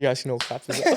You guys can all clap as well.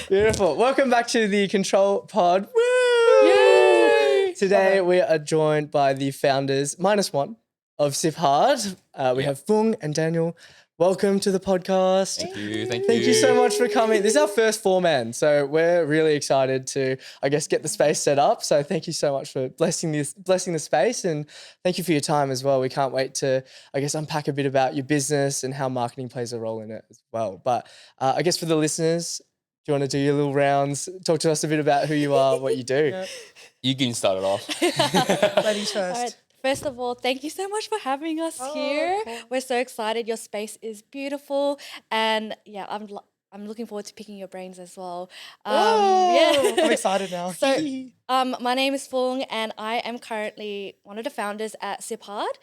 Beautiful. Welcome back to the Control Pod. Woo! Yay! Today we are joined by the founders, -1, of SIPHRD. We have Phung and Daniel. Welcome to the podcast. Thank you. Thank you so much for coming. This is our first four-man, so we're really excited to, I guess, get the space set up. So thank you so much for blessing the space, and thank you for your time as well. We can't wait to, I guess, unpack a bit about your business and how marketing plays a role in it as well. But I guess for the listeners, do you want to do your little rounds? Talk to us a bit about who you are, what you do. Yep. You can start it off. Ladies first. All right. First of all, thank you so much for having us here. Cool. We're so excited. Your space is beautiful, and yeah, I'm looking forward to picking your brains as well. I'm excited now. So, my name is Phung, and I am currently one of the founders at SIPHRD.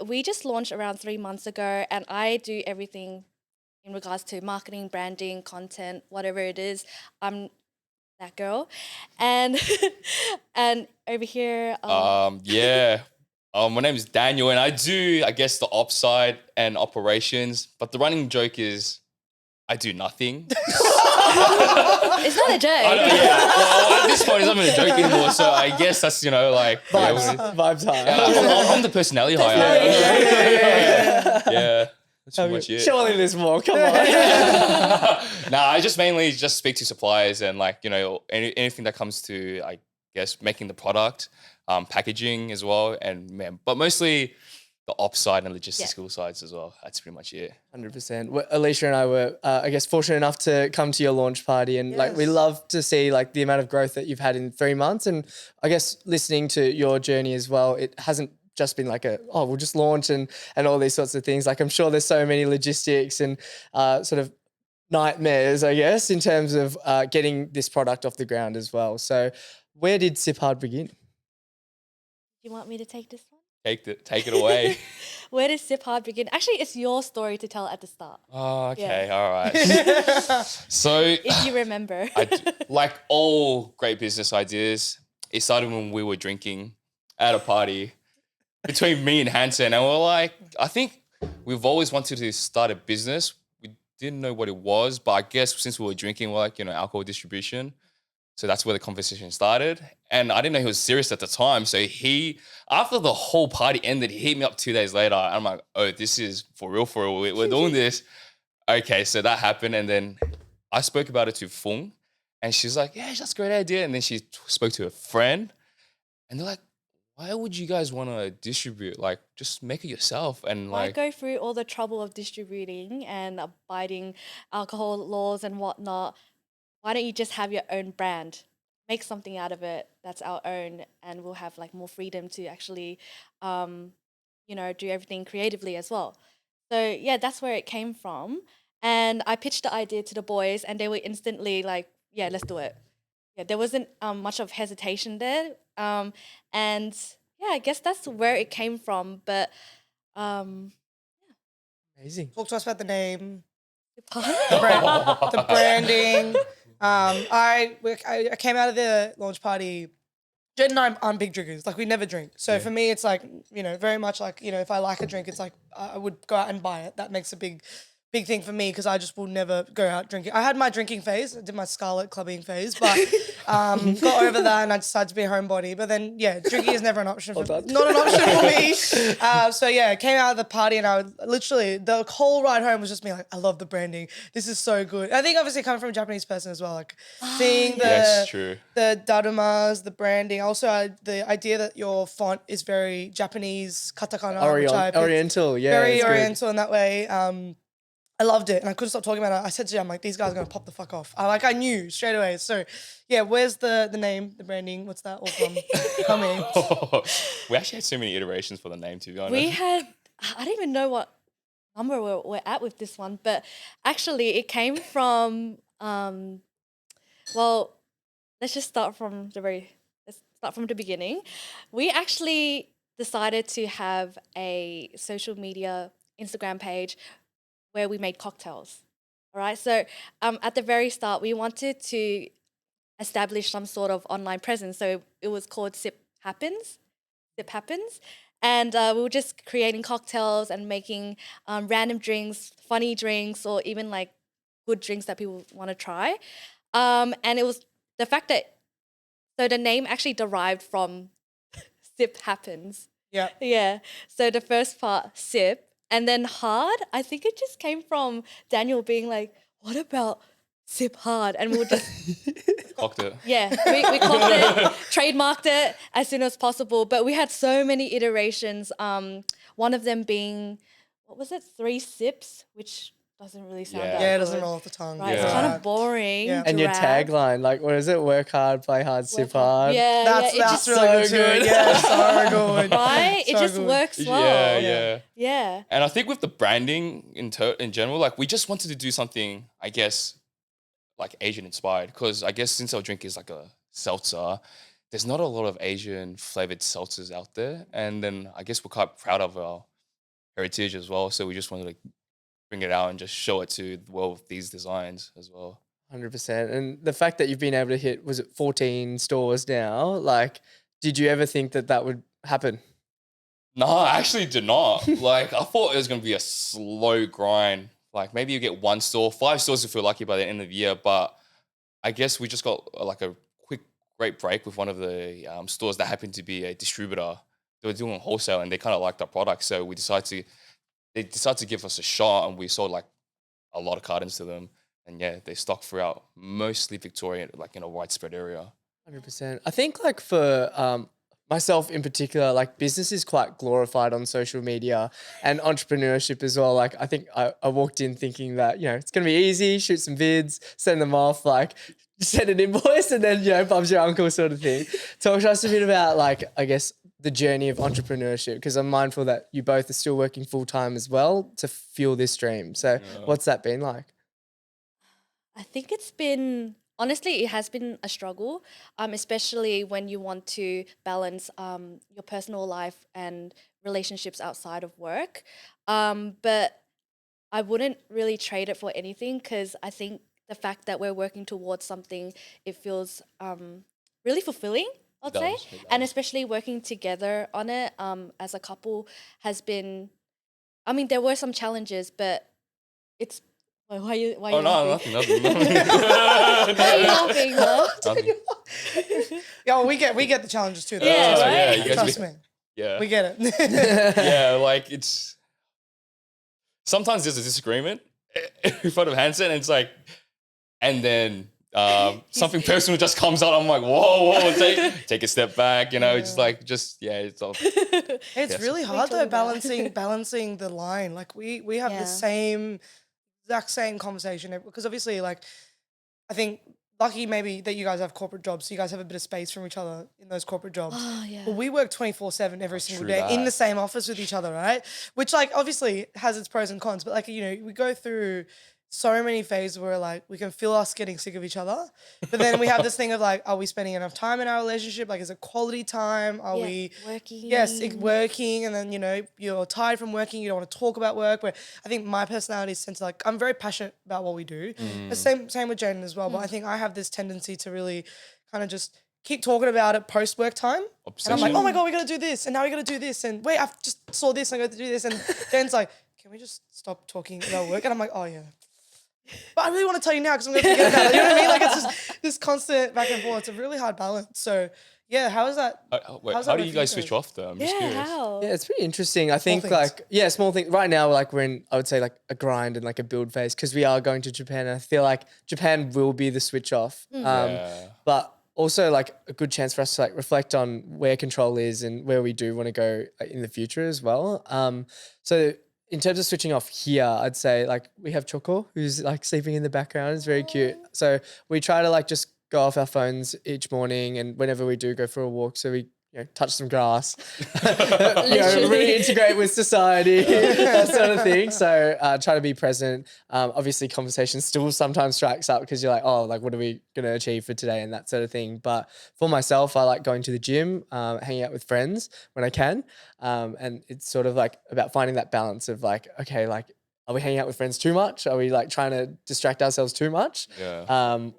We just launched around 3 months ago, and I do everything in regards to marketing, branding, content, whatever it is. I'm that girl, and and over here. My name is Daniel, and I do, I guess, the ops side and operations. But the running joke is, I do nothing. It's not a joke. Well, at this point, it's not even a joke anymore. So I guess that's Vibes high. I'm the personality hire. Yeah. That's pretty much it. Surely there's more. Come on. I just mainly just speak to suppliers and anything that comes to, I guess, making the product, packaging as well, but mostly the ops side and logistical sides as well. That's pretty much it. 100%. Alisha and I were, I guess, fortunate enough to come to your launch party, and we love to see the amount of growth that you've had in 3 months. And I guess listening to your journey as well, it hasn't just been we'll just launch and all these sorts of things. I'm sure there's so many logistics and sort of nightmares, I guess, in terms of getting this product off the ground as well. So where did SIPHRD begin? You want me to take this one? Take it away. Where did SIPHRD begin? Actually, it's your story to tell at the start. Oh, okay. Yeah. All right. So if you remember. like all great business ideas, it started when we were drinking at a party between me and Hanson. And we're like, I think we've always wanted to start a business. We didn't know what it was, but I guess since we were drinking, we're alcohol distribution. So that's where the conversation started. And I didn't know he was serious at the time. So after the whole party ended, he hit me up 2 days later. I'm like, oh, this is for real. We're doing this. Okay, so that happened. And then I spoke about it to Phung. And she's like, yeah, that's a great idea. And then she spoke to a friend. And they're like, why would you guys want to distribute? Just make it yourself. And Why go through all the trouble of distributing and abiding alcohol laws and whatnot? Why don't you just have your own brand? Make something out of it that's our own, and we'll have more freedom to actually, do everything creatively as well. So yeah, that's where it came from. And I pitched the idea to the boys, and they were instantly like, yeah, let's do it. Yeah, there wasn't much of hesitation there. And yeah, I guess that's where it came from. But Amazing. Talk to us about the name, the branding. I came out of the launch party. Jadyn and I aren't big drinkers. We never drink. So for me, it's very much if I like a drink, it's I would go out and buy it. That makes a big thing for me because I just will never go out drinking. I had my drinking phase. I did my Scarlet clubbing phase, but got over that and I decided to be a homebody. But then, drinking is never an option. Not an option for me. Came out of the party and I would literally, the whole ride home was just me I love the branding. This is so good. I think obviously coming from a Japanese person as well, seeing the darumas, the branding. Also, the idea that your font is very Japanese, katakana. Oriental, Very Oriental in that way. I loved it and I couldn't stop talking about it. I said to you, these guys are going to pop the fuck off. I knew straight away. So yeah, where's the name, the branding? What's that all from? Coming. We actually had so many iterations for the name, to be honest. I don't even know what number we're at with this one, but actually it came from, let's just start from the beginning. We actually decided to have a social media Instagram page where we made cocktails. All right. So at the very start, we wanted to establish some sort of online presence. So it was called Sip Happens. And we were just creating cocktails and making random drinks, funny drinks, or even like good drinks that people want to try. And it was the fact that, so the name actually derived from sip happens. Yeah. Yeah. So the first part, sip, and then hard, I think it just came from Daniel being like, what about sip hard? And we were just, Cocked it. yeah, we clocked it, trademarked it as soon as possible. But we had so many iterations. One of them being, what was it, 3 sips, which doesn't really sound Yeah. that Yeah, it good. doesn't roll off the tongue. Right, Yeah. it's kind of boring. Yeah. And your drab. tagline, like, what is it? Work hard, play hard, sip hard. Yeah, That's yeah, it just really good so too. good. Yeah, so good. right. It So just good. works well. Yeah. Yeah. And I think with the branding in general, like we just wanted to do something, I guess, like Asian inspired. Because I guess since our drink is like a seltzer, there's not a lot of Asian flavored seltzers out there. And then I guess we're quite proud of our heritage as well. So we just wanted to bring it out and just show it to the world with these designs as well. 100%. And the fact that you've been able to hit, was it 14 stores now? Like, did you ever think that that would happen? No, I actually did not. Like, I thought it was going to be a slow grind. Like, maybe you get 1 store, 5 stores if you're lucky by the end of the year. But I guess we just got like a quick, great break with one of the stores that happened to be a distributor. They were doing wholesale and they kind of liked our product. So they decided to give us a shot, and we sold like a lot of cartons to them. And yeah, they stocked throughout mostly Victoria, like in a widespread area. 100%. I think like for myself in particular, like business is quite glorified on social media and entrepreneurship as well. Like I think I walked in thinking that, it's going to be easy, shoot some vids, send them off, like send an invoice and then, Bob's your uncle sort of thing. Talk to us a bit about like, I guess, the journey of entrepreneurship, because I'm mindful that you both are still working full time as well to fuel this dream. So what's that been like? I think it's been, honestly, it has been a struggle, especially when you want to balance your personal life and relationships outside of work. But I wouldn't really trade it for anything, because I think the fact that we're working towards something, it feels really fulfilling, I'd say. It does. And especially working together on it as a couple has been, I mean, there were some challenges, but it's, why are you Oh, no, laughing? nothing. Why are you laughing, love? Nothing. Yeah, we get the challenges too. Though. Yeah, Trust me. right? you guys Trust be- me. Yeah. We get it. Yeah, like it's sometimes there's a disagreement in front of Hanson, and it's like, and then something personal just comes out. I'm like, whoa, take a step back, it's all. It's Yes. really hard talking though, about? balancing the line. Like we have Yeah. the exact same conversation, because obviously, like, I think lucky maybe that you guys have corporate jobs, so you guys have a bit of space from each other in those corporate jobs. Oh, yeah. But we work 24/7 every single true day in that. the same office with each other, right? Which like obviously has its pros and cons, but like, we go through so many phases where like we can feel us getting sick of each other. But then we have this thing of like, are we spending enough time in our relationship? Like, is it quality time? Are Yeah, we working? Yes, working, and then you're tired from working. You don't want to talk about work. But I think my personality is to like, I'm very passionate about what we do. The same with Jadyn as well. But I think I have this tendency to really kind of just keep talking about it post work time. And I'm like, Obsession. oh my god, we gotta do this, and now we gotta do this, and wait, I just saw this, and I got to do this, and Jadyn's like, can we just stop talking about work? And I'm like, oh yeah. But I really want to tell you now because I'm going to forget about it. You know what I mean? Like, it's just this constant back and forth. It's a really hard balance. So, yeah, how is that? Wait, How's how that do work you for guys you switch guys? off though? I'm just Yeah, curious. how? Yeah, it's pretty interesting. I think things. like, small thing. Right now, like we're in, I would say like a grind and like a build phase, because we are going to Japan. And I feel like Japan will be the switch off. Yeah. But also like a good chance for us to like reflect on where control is and where we do want to go in the future as well. So in terms of switching off here, I'd say like we have Choco, who's like sleeping in the background. It's very cute. So we try to like just go off our phones each morning, and whenever we do go for a walk, so we touch some grass, reintegrate with society, that sort of thing. So try to be present. Obviously, conversation still sometimes strikes up because you're like, oh, like what are we going to achieve for today and that sort of thing. But for myself, I like going to the gym, hanging out with friends when I can. And it's sort of like about finding that balance of like, okay, like are we hanging out with friends too much? Are we like trying to distract ourselves too much? Yeah.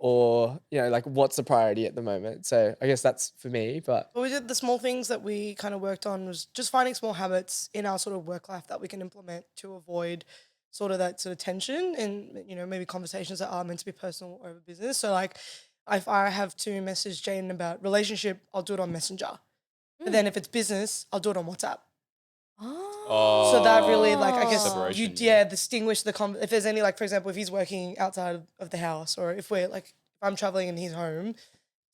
Or, you know, like what's the priority at the moment? So I guess that's for me, but. But we did the small things that we kind of worked on was just finding small habits in our sort of work life that we can implement to avoid sort of that sort of tension and, you know, maybe conversations that are meant to be personal over business. So like if I have to message Jadyn about relationship, I'll do it on Messenger. But then if it's business, I'll do it on WhatsApp. Oh. So that really, like, I guess Separation, distinguish the if there's any, like, for example, if he's working outside of the house, or if we're like, if I'm traveling and he's home,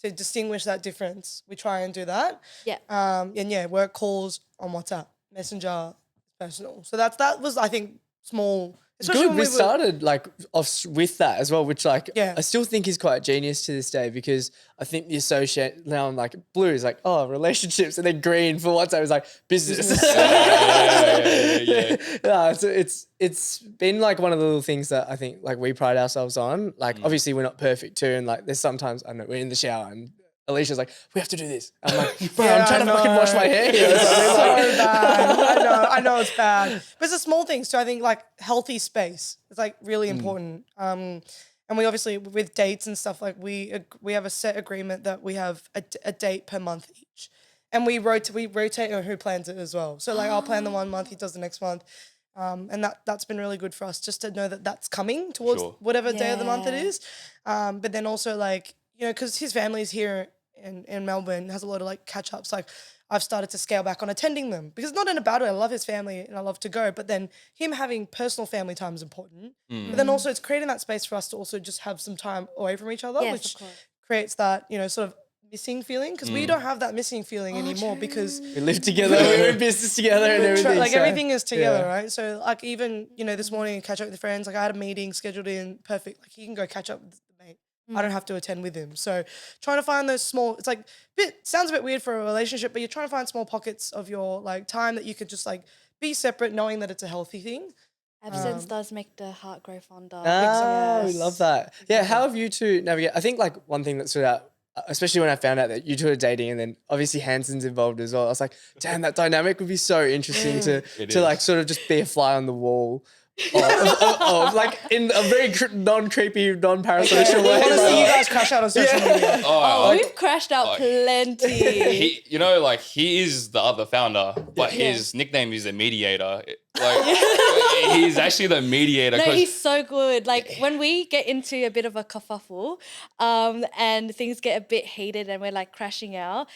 to distinguish that difference, we try and do that. Yeah. And yeah, work calls on WhatsApp, Messenger, personal. So that was, I think, small. Especially Good. when We were- started like off with that as well, which like Yeah. I still think is quite genius to this day because I think the associate now I'm like blue is like relationships and then green for WhatsApp is like business. Yeah. Yeah, so it's been like one of the little things that I think like we pride ourselves on. Like obviously we're not perfect too, and like there's sometimes I don't know we're in the shower and Alicia's like we have to do this. I'm like bro, Yeah, I'm trying I to fucking wash my hair. You know, It's so so like- bad. I know it's bad. But it's the small things too. I think like healthy space is like really important. And we obviously with dates and stuff like we have a set agreement that we have a date per month each, and we rotate on who plans it as well. So like I'll plan the 1 month, he does the next month, and that's been really good for us just to know that that's coming towards Sure. whatever day of the month it Yeah. is. But then also like because his family's here in Melbourne, has a lot of like catch ups. Like I've started to scale back on attending them because not in a bad way. I love his family and I love to go, but then him having personal family time is important. But then also it's creating that space for us to also just have some time away from each other, Yes, which of course. creates that sort of missing feeling because we don't have that missing feeling anymore because we live together, we're in business together, and everything. like so- everything is together, yeah. right? So like even this morning catch up with friends. Like I had a meeting scheduled in perfect. Like he can go catch up with the mate. I don't have to attend with him. So trying to find those small. It's like sounds a bit weird for a relationship, but you're trying to find small pockets of your like time that you could just like be separate, knowing that it's a healthy thing. Absence does make the heart grow fonder. Ah, we Yes. love that. Yeah, how have you two navigate? I think like one thing that stood out, especially when I found out that you two are dating and then obviously Hanson's involved as well. I was like, damn, that dynamic would be so interesting It to like is. sort of just be a fly on the wall. Of like in a very non-creepy, non-parasocial I way. want to see you but- guys crash out on social media. Oh, Like, we've crashed out plenty. he is the other founder, but his nickname is the mediator. Like he's actually the mediator. No, 'cause- he's so good. Like when we get into a bit of a kerfuffle, and things get a bit heated and we're like crashing out,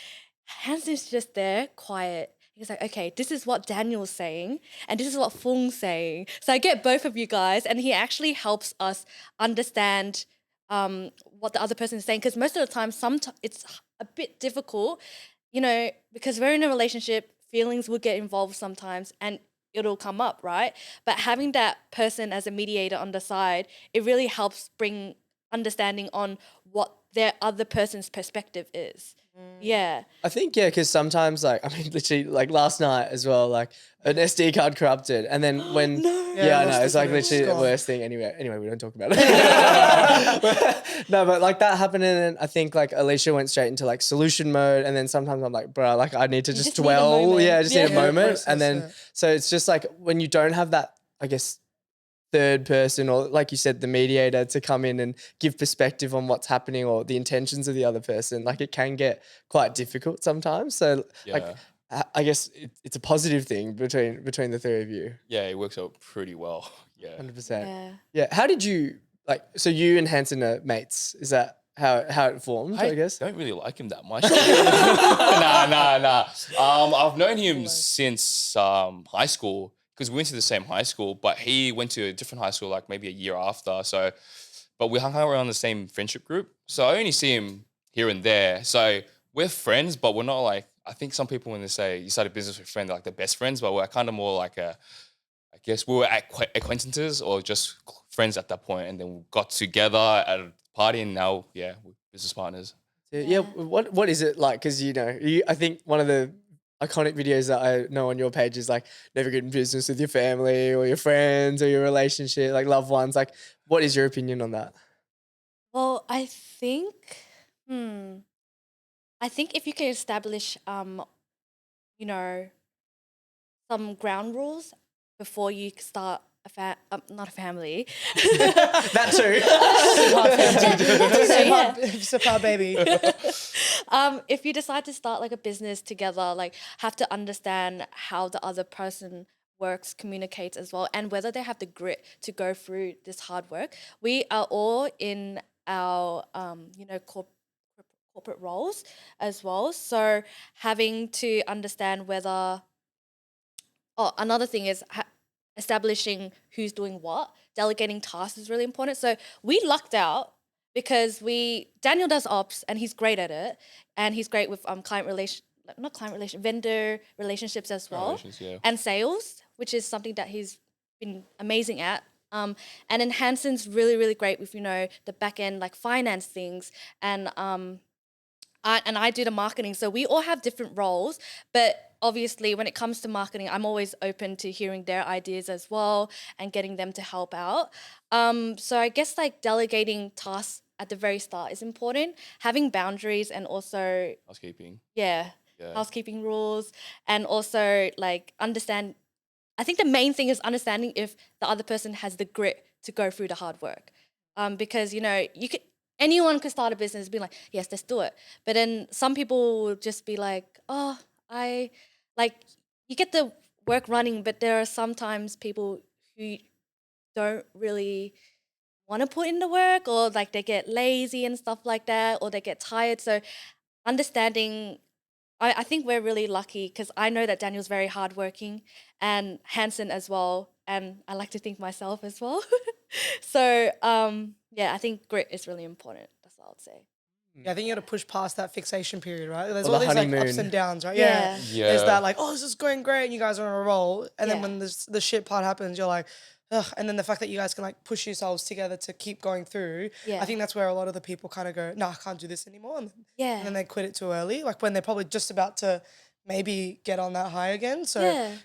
Hanson's just there, quiet. He's like, okay, this is what Daniel's saying, and this is what Phung's saying. So I get both of you guys, and he actually helps us understand what the other person is saying. Because most of the time, it's a bit difficult, because we're in a relationship, feelings will get involved sometimes, and it'll come up, right? But having that person as a mediator on the side, it really helps bring understanding on what their other person's perspective is. Yeah. I think, yeah, because sometimes, like, I mean, literally, like last night as well, like an SD card corrupted. And then when, Yeah, I I know, lost it's the like footage. literally the God. worst thing anyway, we don't talk about it. No, but like that happened. And then I think like Alisha went straight into like solution mode. And then sometimes I'm like, bro, like I need to just just need a dwell. moment. Yeah, I just need a Yeah. moment. Process And then, it. so it's just like when you don't have that, I guess, third person or like you said the mediator to come in and give perspective on what's happening or the intentions of the other person, like it can get quite difficult sometimes. So like I guess it's a positive thing between the three of you. Yeah, it works out pretty well. Yeah. 100%. Yeah. How did you like, so you and Hanson are mates, is that how it formed, I guess? don't really like him that much. Nah. I've known him since high school because we went to the same high school, but he went to a different high school like maybe a year after. So, but we hung out around the same friendship group. So I only see him here and there. So we're friends, but we're not like, I think some people when they say you started business with friends, they're like the best friends, but we're kind of more like I guess we were acquaintances or just friends at that point, and then we got together at a party, and now we're business partners. Yeah. What is it like? Because I think one of the iconic videos that I know on your page is like never get in business with your family or your friends or your relationship, like loved ones. Like, what is your opinion on that? Well, I think if you can establish, some ground rules before you start a not a family. That too. SIPHRD baby. If you decide to start like a business together, like have to understand how the other person works, communicates as well, and whether they have the grit to go through this hard work. We are all in our, corporate roles as well. So having to understand whether, another thing is establishing who's doing what. Delegating tasks is really important. So we lucked out because Daniel does ops and he's great at it, and he's great with vendor relationships as well, and sales, which is something that he's been amazing at. And then Hanson's really, really great with, the back end, like finance things, and I do the marketing. So we all have different roles, but obviously when it comes to marketing, I'm always open to hearing their ideas as well and getting them to help out. So I guess like delegating tasks at the very start is important, having boundaries, and also Housekeeping. Housekeeping rules, and also like I think the main thing is understanding if the other person has the grit to go through the hard work. Because, anyone could start a business and be like, yes, let's do it. But then some people will just be like, you get the work running, but there are sometimes people who don't really want to put in the work, or like they get lazy and stuff like that, or they get tired. So understanding, I think we're really lucky because I know that Daniel's very hardworking, and Hanson as well, and I like to think myself as well. So I think grit is really important. That's what I would say. Yeah, I think you got to push past that fixation period, right? There's Or all the these like ups honeymoon. and downs, right? Yeah. There's that like, this is going great, and you guys are on a roll, and then Yeah. when the shit part happens, you're like, ugh. And then the fact that you guys can like push yourselves together to keep going through, Yeah. I think that's where a lot of the people kind of go, no, I can't do this anymore, and Yeah. then they quit it too early, like when they're probably just about to maybe get on that high again. So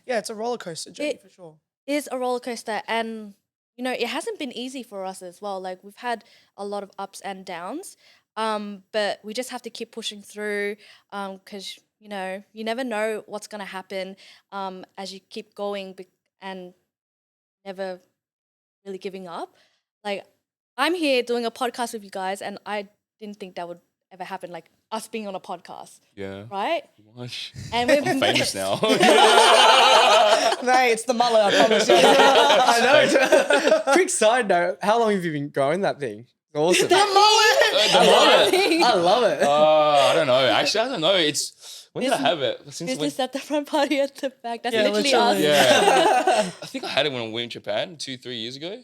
Yeah. it's a roller coaster journey for sure. Is a roller coaster, and it hasn't been easy for us as well. Like we've had a lot of ups and downs, but we just have to keep pushing through, because you never know what's gonna happen as you keep going and never really giving up. Like I'm here doing a podcast with you guys, and I didn't think that would ever happen. Like us being on a podcast, Yeah. right? Gosh. And we're I'm famous now. Mate, it's the mullet, I promise you. I know. Quick side note: how long have you been growing that thing? Awesome. I love it. I love it. I don't know. Actually, I don't know. When did I have it? Since when? Business at the front, party at the back. That's Yeah, literally literally. us. Yeah. I think I had it when we were in Japan 2-3 years ago.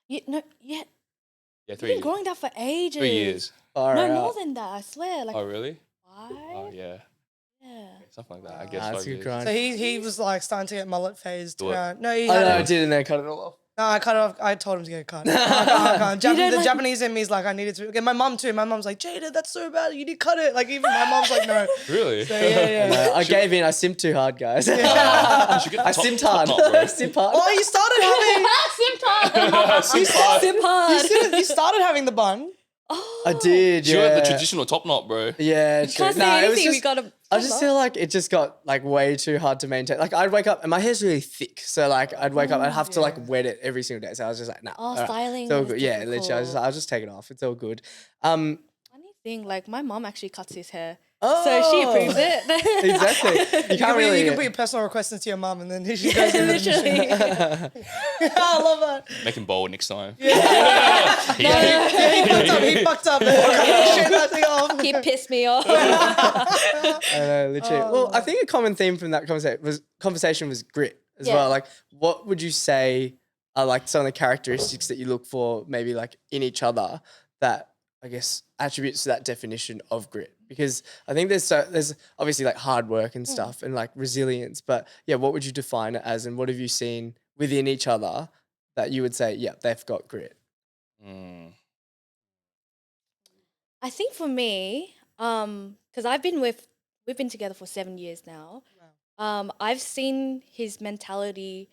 Yeah, Yeah, 3 we've been years. growing that for ages. 3 years. All No, right. more than that, I swear. Like Oh, really? 5? Oh, yeah. Yeah. Something like that. I guess That's 5 good years. grind. So he was like starting to get mullet phased. Do it. No, he I had know, I it. did, and then cut it all off. No, I cut it off. I told him to get it cut. I can't. don't The like- Japanese in me is like, I needed to. Okay, my mum too. My mum's like, Jadyn, that's so bad. You need to cut it. Like even my mum's like, no. Really? So, yeah. I gave in. I simped too hard, guys. You should get the I top- simped top hard. knot, bro. Simped hard. Oh, you started having. Sim hard. You started having the bun. I did. You Yeah. had the traditional top knot, bro. Yeah. True. Can't say Nah, it was anything. We just- got to. I just feel like it just got like way too hard to maintain. Like I'd wake up and my hair's really thick, so like I'd wake up, I'd have to like wet it every single day. So I was just like, nah. all right, styling it's all is good. Yeah, literally, difficult. I'll just take it off. It's all good. Funny thing, like my mom actually cuts his hair, so she approves it. Exactly. You can't really. You can put your personal requests into your mum, and then she goes in. Literally. I love that. Make him bold next time. He fucked up. Shit that thing off. He pissed me off. I know, literally. Well, I think a common theme from that conversation was grit as Yeah. well. Like, what would you say are like some of the characteristics that you look for, maybe like in each other, that I guess attributes to that definition of grit? Because I think there's obviously like hard work and stuff and like resilience, but yeah, what would you define it as, and what have you seen within each other that you would say, yeah, they've got grit? I think for me, because we've been together for 7 years now. I've seen his mentality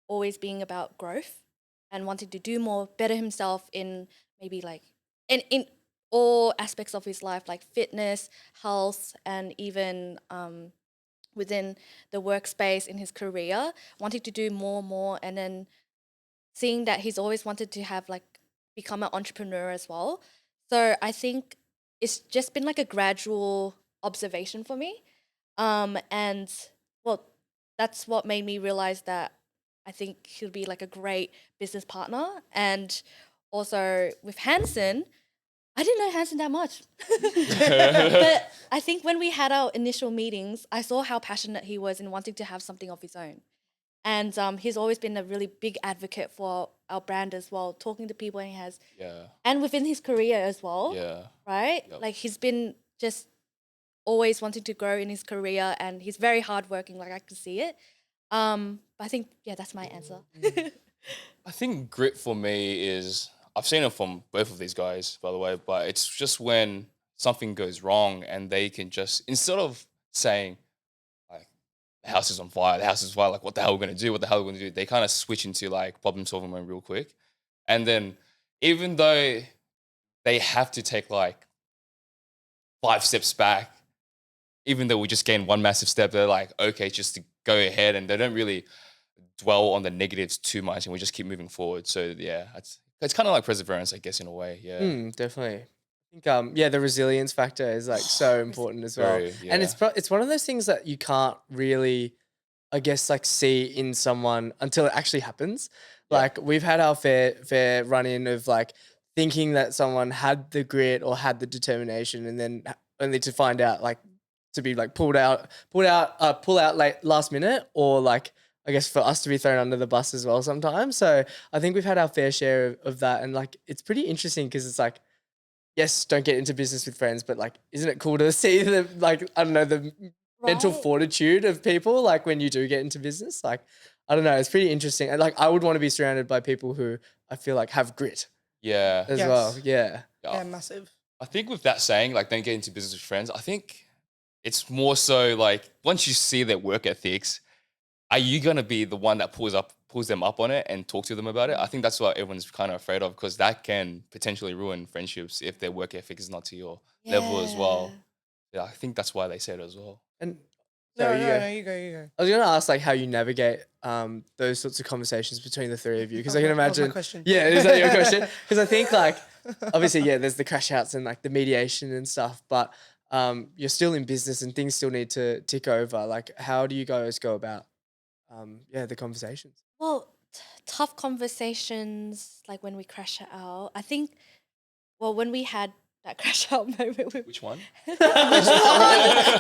always being about growth and wanting to do more, better himself in maybe like in all aspects of his life, like fitness, health, and even within the workspace in his career, wanting to do more, and then seeing that he's always wanted to have like become an entrepreneur as well. So I think it's just been like a gradual observation for me. And well, that's what made me realize that I think he'll be like a great business partner. And also with Hanson, I didn't know Hanson that much. But I think when we had our initial meetings, I saw how passionate he was in wanting to have something of his own. And he's always been a really big advocate for our brand as well, talking to people he has. Yeah. And within his career as well. Yeah. Right? Yep. Like he's been just always wanting to grow in his career, and he's very hardworking, like I can see it. But I think, yeah, that's my answer. I think grit for me is, I've seen it from both of these guys, by the way, but it's just when something goes wrong and they can just, instead of saying, like, the house is on fire, like, what the hell are we going to do? What the hell are we going to do? They kind of switch into like problem solving mode real quick. And then even though they have to take like 5 steps back, even though we just gained one massive step, they're like, okay, just to go ahead, and they don't really dwell on the negatives too much, and we just keep moving forward. So yeah, it's kind of like perseverance, I guess, in a way. Yeah. Definitely. I think yeah, the resilience factor is like so important as well. Very, And yeah. it's one of those things that you can't really, I guess, like see in someone until it actually happens. Yeah. Like we've had our fair run in of like thinking that someone had the grit or had the determination, and then only to find out like to be like pull out late last minute, or like I guess for us to be thrown under the bus as well sometimes. So I think we've had our fair share of that, and like it's pretty interesting because it's like, yes, don't get into business with friends, but like, isn't it cool to see the like, I don't know, the mental Right. fortitude of people like when you do get into business? Like, I don't know, it's pretty interesting. And like, I would want to be surrounded by people who I feel like have grit Yeah. as Yes. well. Yeah. Yeah, massive. I think with that saying, like, don't get into business with friends, I think it's more so like, once you see their work ethics, are you going to be the one that pulls them up on it and talk to them about it? I think that's what everyone's kind of afraid of, because that can potentially ruin friendships if their work ethic is not to your level as well. Yeah, I think that's why they say it as well. And No, sorry, you go. I was gonna ask like how you navigate those sorts of conversations between the three of you, because I can That was my imagine. question. Yeah, is that your question? Because I think like obviously there's the crash outs and like the mediation and stuff, but you're still in business and things still need to tick over. Like how do you guys go about the conversations? Well, tough conversations, like when we crash it out. I think, well, when we had that crash out moment with Which one? the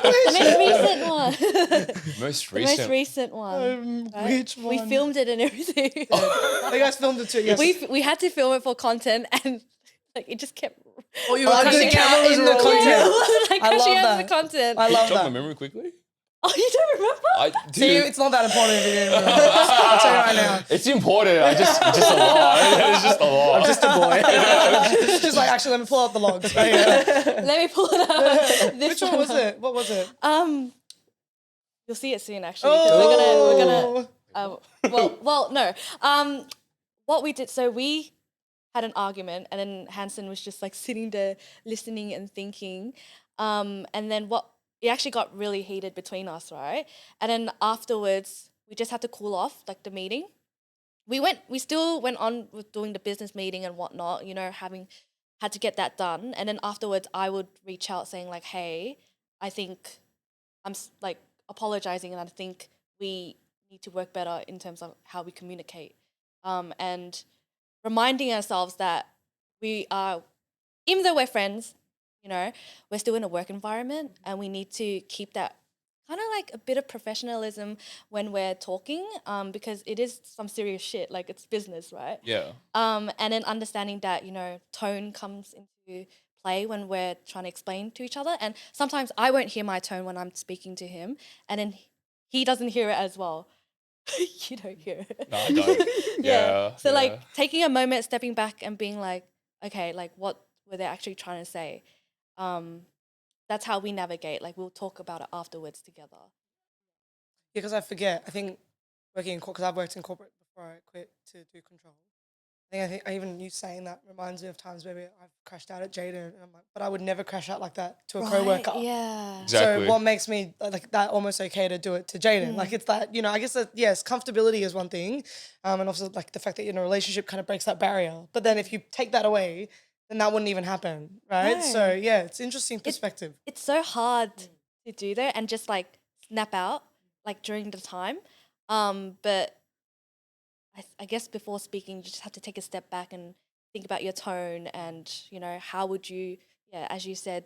most recent one. Most The most recent. recent one. right? Which one? We filmed it and everything. Oh, you guys filmed it too. Yes. we had to film it for content, and like it just kept. Oh, you were Oh, the crashing camera out was in the rolling. content. like I love crashing out that. the content. I love Jog my that. memory quickly. Oh, you don't remember? See, Dude, it's not that important if you didn't remember. I'll tell you right now. it's important. It's just a lot. It's just a lot. I'm just a boy. It's just like, actually, let me pull out the logs. Right here. Let me pull it up. Which one was it? What was it? You'll see it soon, actually. 'Cause we're gonna. Oh. Well, no. What we did, so we had an argument, and then Hanson was just like sitting there listening and thinking, and then it actually got really heated between us, right? And then afterwards, we just had to cool off, like the meeting. We still went on with doing the business meeting and whatnot, had to get that done. And then afterwards, I would reach out saying like, hey, I think like apologizing, and I think we need to work better in terms of how we communicate, and reminding ourselves that we are, even though we're friends, we're still in a work environment, and we need to keep that kind of like a bit of professionalism when we're talking, because it is some serious shit, like it's business, right? Yeah. And then understanding that, tone comes into play when we're trying to explain to each other. And sometimes I won't hear my tone when I'm speaking to him, and then he doesn't hear it as well. You don't hear it. No, I don't. Yeah. So like taking a moment, stepping back and being like, okay, like what were they actually trying to say? That's how we navigate. Like we'll talk about it afterwards together. Yeah, because I forget. I think working in corporate, because I've worked in corporate before I quit to do control. I think even you saying that reminds me of times where I've crashed out at Jadyn, and I'm like, but I would never crash out like that to a coworker. Yeah. Exactly. So what makes me like that almost okay to do it to Jadyn? Like it's that, you know, I guess that, yes, comfortability is one thing. And also like the fact that you're in a relationship kind of breaks that barrier. But then if you take that away, then that wouldn't even happen, right? No. So yeah, it's interesting perspective. It's so hard to do that and just like snap out like during the time. But I guess before speaking, you just have to take a step back and think about your tone and, you know, how would you, as you said,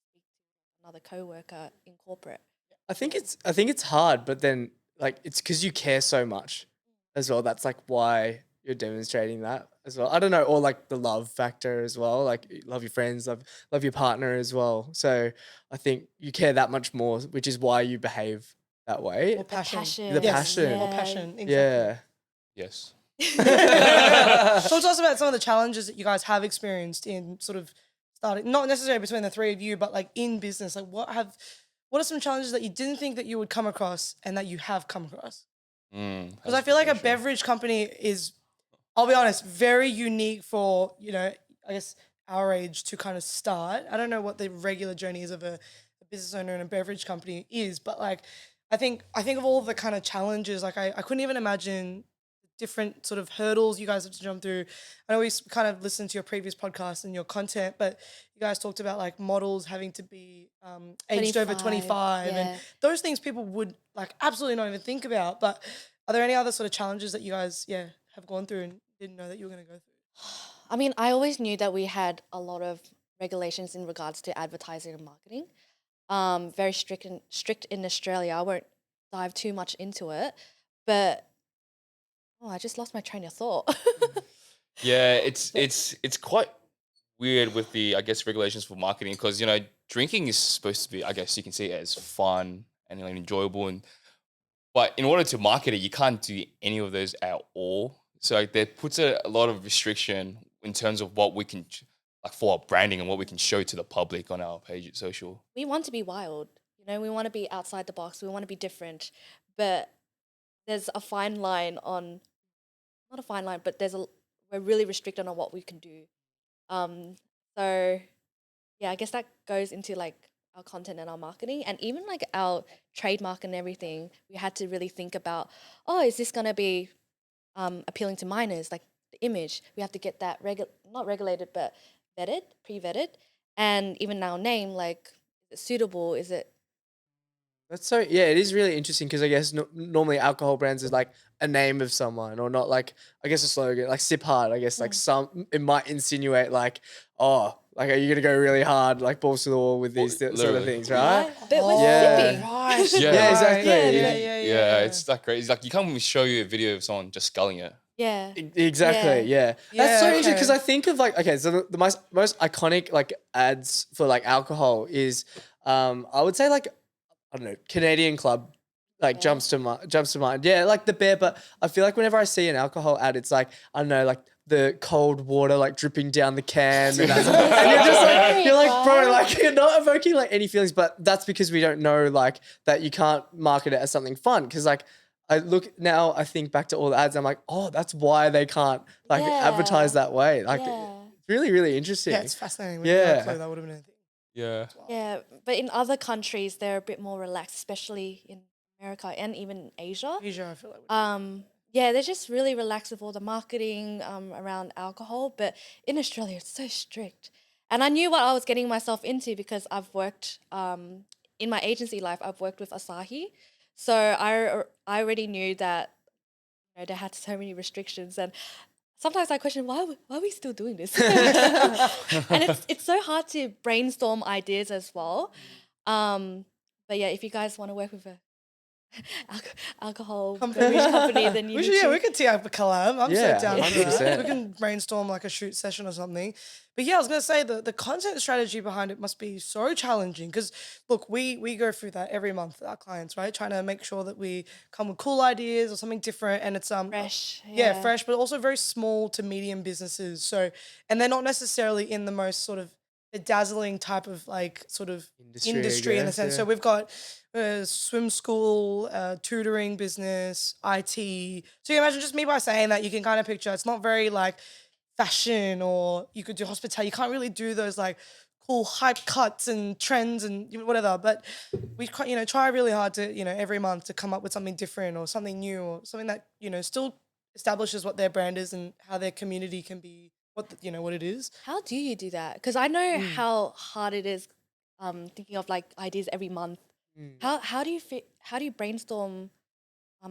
speak to another coworker in corporate. I think it's hard, but then like it's because you care so much as well. That's like why you're demonstrating that as well. I don't know, or like the love factor as well. Like you love your friends, love your partner as well. So I think you care that much more, which is why you behave that way. More passion. The Yes, passion. more passion. Exactly. Yeah. Yes. Talk to us about some of the challenges that you guys have experienced in sort of starting, not necessarily between the three of you, but like in business. Like what are some challenges that you didn't think that you would come across and that you have come across? Because I feel like a beverage company is, I'll be honest, very unique for, you know, I guess our age to kind of start. I don't know what the regular journey is of a business owner in a beverage company is, but like I think of all the kind of challenges, like I couldn't even imagine different sort of hurdles you guys have to jump through. I know we kind of listened to your previous podcast and your content, but you guys talked about like models having to be aged over 25 and those things people would like absolutely not even think about. But are there any other sort of challenges that you guys, have gone through and didn't know that you were going to go through? I mean, I always knew that we had a lot of regulations in regards to advertising and marketing. Very strict in Australia. I won't dive too much into it, but I just lost my train of thought. Yeah, it's quite weird with the, I guess, regulations for marketing because, you know, drinking is supposed to be, I guess you can see it as fun and enjoyable, but in order to market it, you can't do any of those at all. So like, that puts a lot of restriction in terms of what we can, like for our branding and what we can show to the public on our page at social. We want to be wild, you know, we want to be outside the box, we want to be different, but there's a fine line on, not a fine line, but we're really restricted on what we can do. So I guess that goes into like our content and our marketing and even like our trademark and everything. We had to really think about, is this going to be appealing to minors, like the image? We have to get that not regulated, but vetted, pre-vetted. And even our name, like, is it suitable? Is it? That's so, it is really interesting because I guess normally alcohol brands is like a name of someone or not like, I guess a slogan, like sip hard, I guess like it might insinuate like, like are you going to go really hard, like balls to the wall with these sort of things, right? Yeah, but we're sipping. Right. Yeah, exactly. Yeah, it's like crazy. It's like you can't show you a video of someone just sculling it. Yeah. Exactly. Yeah. That's so interesting because I think of like, okay, so the most iconic like ads for like alcohol is, I would say like, I don't know, Canadian Club, like jumps to mind. Yeah, like the bear. But I feel like whenever I see an alcohol ad, it's like, I don't know, like the cold water like dripping down the can, and you're just like, you're like, bro, like you're not evoking like any feelings. But that's because we don't know like that you can't market it as something fun. Because like I think back to all the ads, I'm like, that's why they can't like advertise that way. Like it's really, really interesting. Yeah, it's fascinating. Yeah. That would have been anything. Yeah. Yeah, but in other countries, they're a bit more relaxed, especially in America and even Asia. Asia, I feel like. They're just really relaxed with all the marketing around alcohol. But in Australia, it's so strict. And I knew what I was getting myself into because I've worked, in my agency life, I've worked with Asahi. So I already knew that, you know, they had so many restrictions. And sometimes I question, why are we still doing this? And it's so hard to brainstorm ideas as well. But yeah, if you guys want to work with a alcohol beverage company, then you we could tee up a collab. I'm so down for 100%. that. We can brainstorm like a shoot session or something. But yeah, I was going to say the content strategy behind it must be so challenging because look, we go through that every month with our clients, right? Trying to make sure that we come with cool ideas or something different and it's fresh. Yeah, fresh, but also very small to medium businesses. So, and they're not necessarily in the most sort of the dazzling type of like sort of industry in the sense. So we've got swim school, tutoring business, IT. So you imagine just me by saying that, you can kind of picture it's not very like fashion, or you could do hospitality. You can't really do those like cool hype cuts and trends and whatever. But we try really hard to every month to come up with something different or something new or something that still establishes what their brand is and how their community can be what it is. How do you do that? Because I know how hard it is thinking of like ideas every month. How do you brainstorm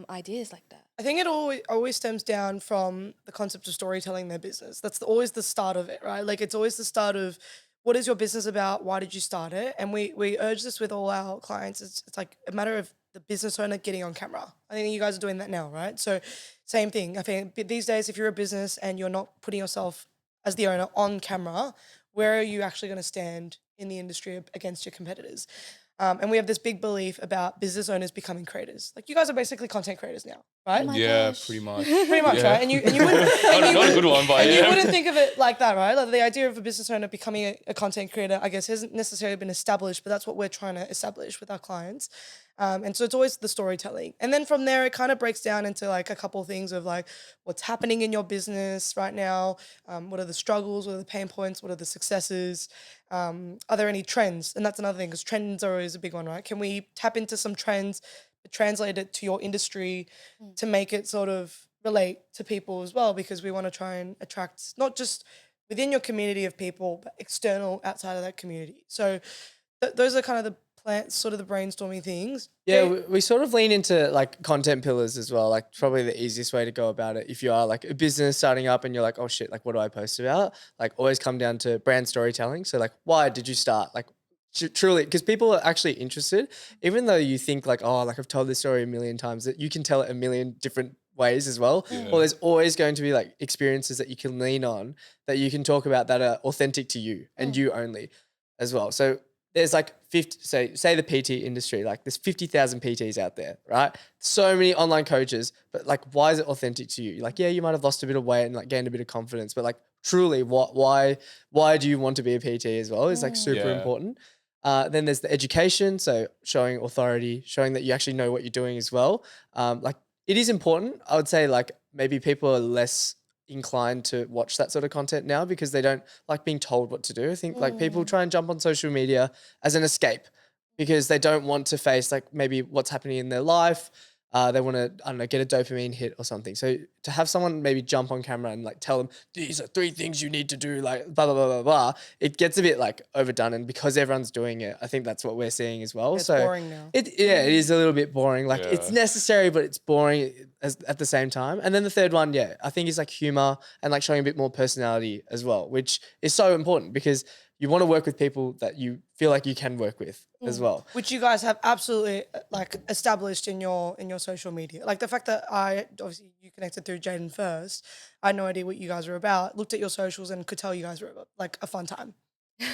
ideas like that? I think it always stems down from the concept of storytelling their business. That's always the start of it, right? Like it's always the start of what is your business about? Why did you start it? And we urge this with all our clients. It's like a matter of the business owner getting on camera. I think you guys are doing that now, right? So same thing. I think these days, if you're a business and you're not putting yourself as the owner on camera, where are you actually going to stand in the industry against your competitors? And we have this big belief about business owners becoming creators. Like you guys are basically content creators now, right? my Yeah, gosh. pretty much. Pretty much, Yeah. right? And you wouldn't, Not a good one, but and yeah. you wouldn't think of it like that, right? Like the idea of a business owner becoming a content creator, I guess, hasn't necessarily been established, but that's what we're trying to establish with our clients. And so it's always the storytelling. And then from there, it kind of breaks down into like a couple of things of like what's happening in your business right now. What are the struggles? What are the pain points? What are the successes? Are there any trends? And that's another thing, because trends are always a big one, right? Can we tap into some trends, translate it to your industry to make it sort of relate to people as well? Because we want to try and attract not just within your community of people, but external outside of that community. So those are kind of the sort of the brainstorming things. Yeah, we sort of lean into like content pillars as well. Like probably the easiest way to go about it. If you are like a business starting up and you're like, oh shit, like what do I post about? Like always come down to brand storytelling. So like, why did you start? Like truly, because people are actually interested, even though you think like, oh, like I've told this story a million times, that you can tell it a million different ways as well. Or there's always going to be like experiences that you can lean on that you can talk about that are authentic to you and you only as well. So there's like 50, say the PT industry, like there's 50,000 PTs out there, right? So many online coaches, but like, why is it authentic to you? Like, yeah, you might have lost a bit of weight and like gained a bit of confidence, but like truly why do you want to be a PT as well is like super important. Then there's the education. So showing authority, showing that you actually know what you're doing as well. Like it is important. I would say like maybe people are less inclined to watch that sort of content now because they don't like being told what to do. I think like people try and jump on social media as an escape because they don't want to face like maybe what's happening in their life. They want to, I don't know, get a dopamine hit or something. So to have someone maybe jump on camera and like tell them, these are 3 things you need to do, like blah, blah, blah, blah, blah, it gets a bit like overdone. And because everyone's doing it, I think that's what we're seeing as well. It's so boring now. It is a little bit boring. Like it's necessary, but it's boring at the same time. And then the third one, I think is like humor and like showing a bit more personality as well, which is so important because you want to work with people that you feel like you can work with as well. Which you guys have absolutely like established in your social media. Like the fact that obviously you connected through Jadyn first. I had no idea what you guys were about. Looked at your socials and could tell you guys were like a fun time.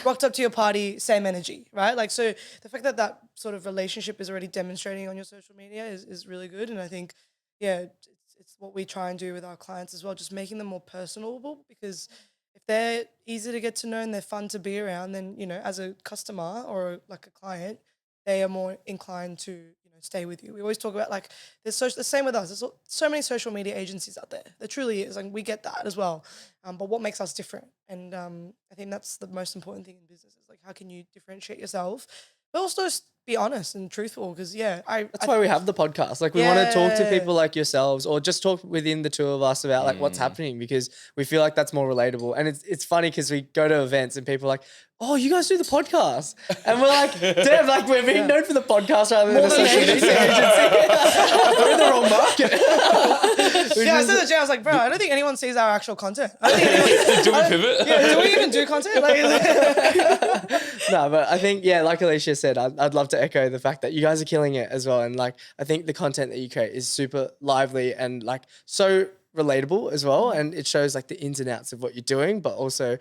Rocked up to your party, same energy, right? Like so the fact that sort of relationship is already demonstrating on your social media is really good. And I think, it's what we try and do with our clients as well, just making them more personable, because if they're easy to get to know and they're fun to be around, then, as a customer or like a client, they are more inclined to, stay with you. We always talk about like, the same with us. There's so many social media agencies out there. There truly is. Like we get that as well. But what makes us different? And I think that's the most important thing in business is like, how can you differentiate yourself? But also just be honest and truthful because, That's why we have the podcast. Like we want to talk to people like yourselves or just talk within the two of us about like what's happening because we feel like that's more relatable. And it's funny because we go to events and people are like, oh, you guys do the podcast. And we're like, damn, like we're being known for the podcast rather than a social media agency. We're in the wrong market. I said to Jay, I was like, bro, I don't think anyone sees our actual content. I don't think Do we pivot? Yeah, do we even do content? No, but I think, like Alisha said, I'd love to echo the fact that you guys are killing it as well. And like, I think the content that you create is super lively and like so relatable as well. And it shows like the ins and outs of what you're doing, but also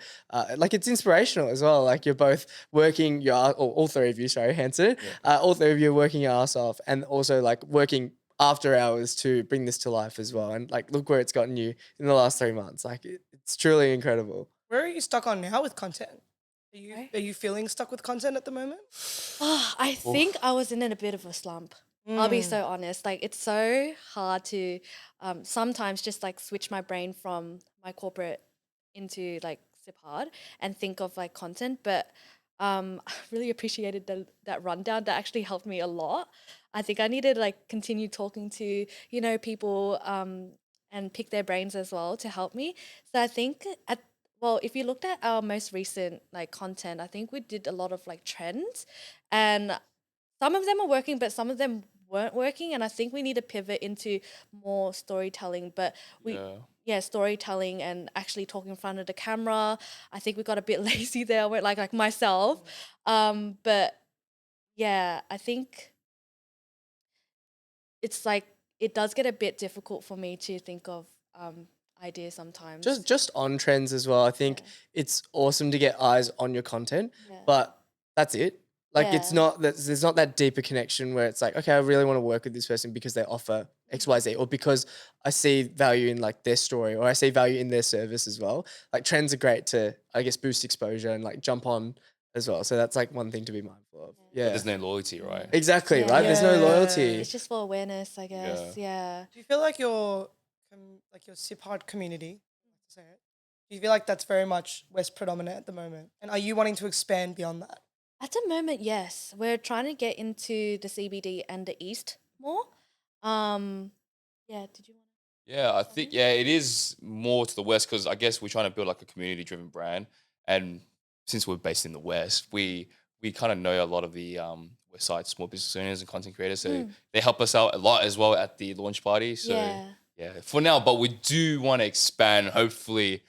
like it's inspirational as well. Like you're both working all 3 of you, sorry, Hanson, all 3 of you are working your ass off and also like working after hours to bring this to life as well. And like, look where it's gotten you in the last 3 months. Like it's truly incredible. Where are you stuck on now with content? Are you feeling stuck with content at the moment? Oh, I think I was in a bit of a slump. I'll be so honest. Like it's so hard to sometimes just like switch my brain from my corporate into like SIPHRD and think of like content, but I really appreciated that rundown. That actually helped me a lot. I think I need to like continue talking to, you know, people and pick their brains as well to help me. So I think if you looked at our most recent like content, I think we did a lot of like trends, and some of them are working, but some of them weren't working. And I think we need to pivot into more storytelling. But storytelling and actually talking in front of the camera. I think we got a bit lazy there, like myself. But yeah, I think it's like it does get a bit difficult for me to think of ideas sometimes. Just on trends as well. I think it's awesome to get eyes on your content, but that's it. Like it's not that there's not that deeper connection where it's like, okay, I really want to work with this person because they offer XYZ, or because I see value in like their story, or I see value in their service as well. Like trends are great to, I guess, boost exposure and like jump on as well. So that's like one thing to be mindful of. Yeah. But there's no loyalty, right? Exactly, right? There's no loyalty. It's just for awareness, I guess. Yeah. Do you feel like your SIPHRD community, do you feel like that's very much West predominant at the moment? And are you wanting to expand beyond that? At the moment, yes. We're trying to get into the CBD and the East more. Did you want to? Yeah, I think, it is more to the West because I guess we're trying to build like a community-driven brand. And since we're based in the West, we kind of know a lot of the West Side small business owners and content creators. So they help us out a lot as well at the launch party. So yeah, for now, but we do want to expand hopefully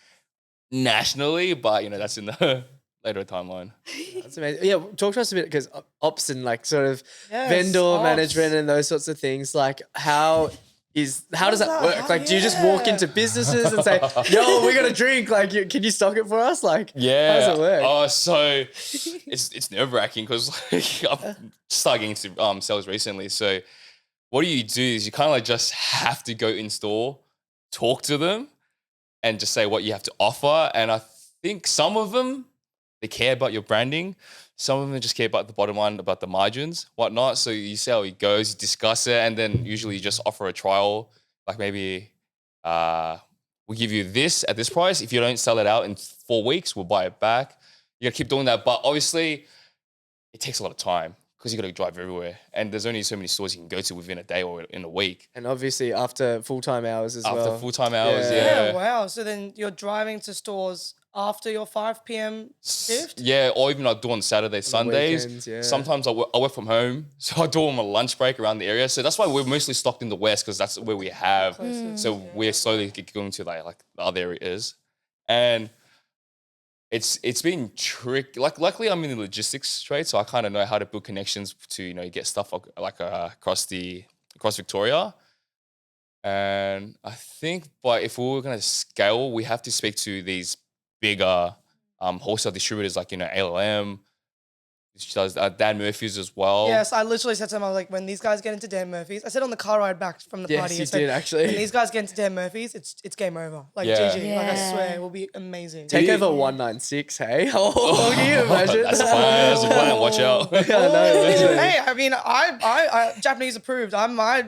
nationally, but you know, that's in the later timeline. That's amazing. Yeah, talk to us a bit, because ops and like sort of vendor management and those sorts of things, like how does that work? Like, do you just walk into businesses and say, yo, we got a drink, like, can you stock it for us? Like, how does it work? Oh, so it's nerve-wracking because like, I'm starting into sales recently. So what do is you kind of like just have to go in store, talk to them, and just say what you have to offer. And I think some of them, they care about your branding. Some of them just care about the bottom line, about the margins, whatnot. So you see how it goes, you discuss it, and then usually you just offer a trial. Like maybe we'll give you this at this price. If you don't sell it out in 4 weeks, we'll buy it back. You gotta keep doing that. But obviously, it takes a lot of time because you gotta drive everywhere. And there's only so many stores you can go to within a day or in a week. And obviously after full-time hours as well. After full-time hours, yeah. Wow. So then you're driving to stores after your 5 p.m. shift? Yeah, or even I do on Saturdays, Sundays. Weekends, Sometimes I work from home, so I do on my lunch break around the area. So that's why we're mostly stocked in the West, because that's where we have. So we're slowly going to like the other areas. And it's been tricky. Like, luckily I'm in the logistics trade, so I kind of know how to build connections to, you know, get stuff like across Victoria. And I think, but if we were going to scale, we have to speak to these bigger wholesale distributors like, you know, ALM, which does Dan Murphy's as well. Yes, I literally said to him, I was like, when these guys get into Dan Murphy's, I said on the car ride back from the party. Yes, you did actually. When these guys get into Dan Murphy's, it's game over. Like GG, like I swear, it will be amazing. Takeover 196, hey? Oh, can you imagine? That's a plan. Watch out. Hey, I mean, I Japanese approved. We made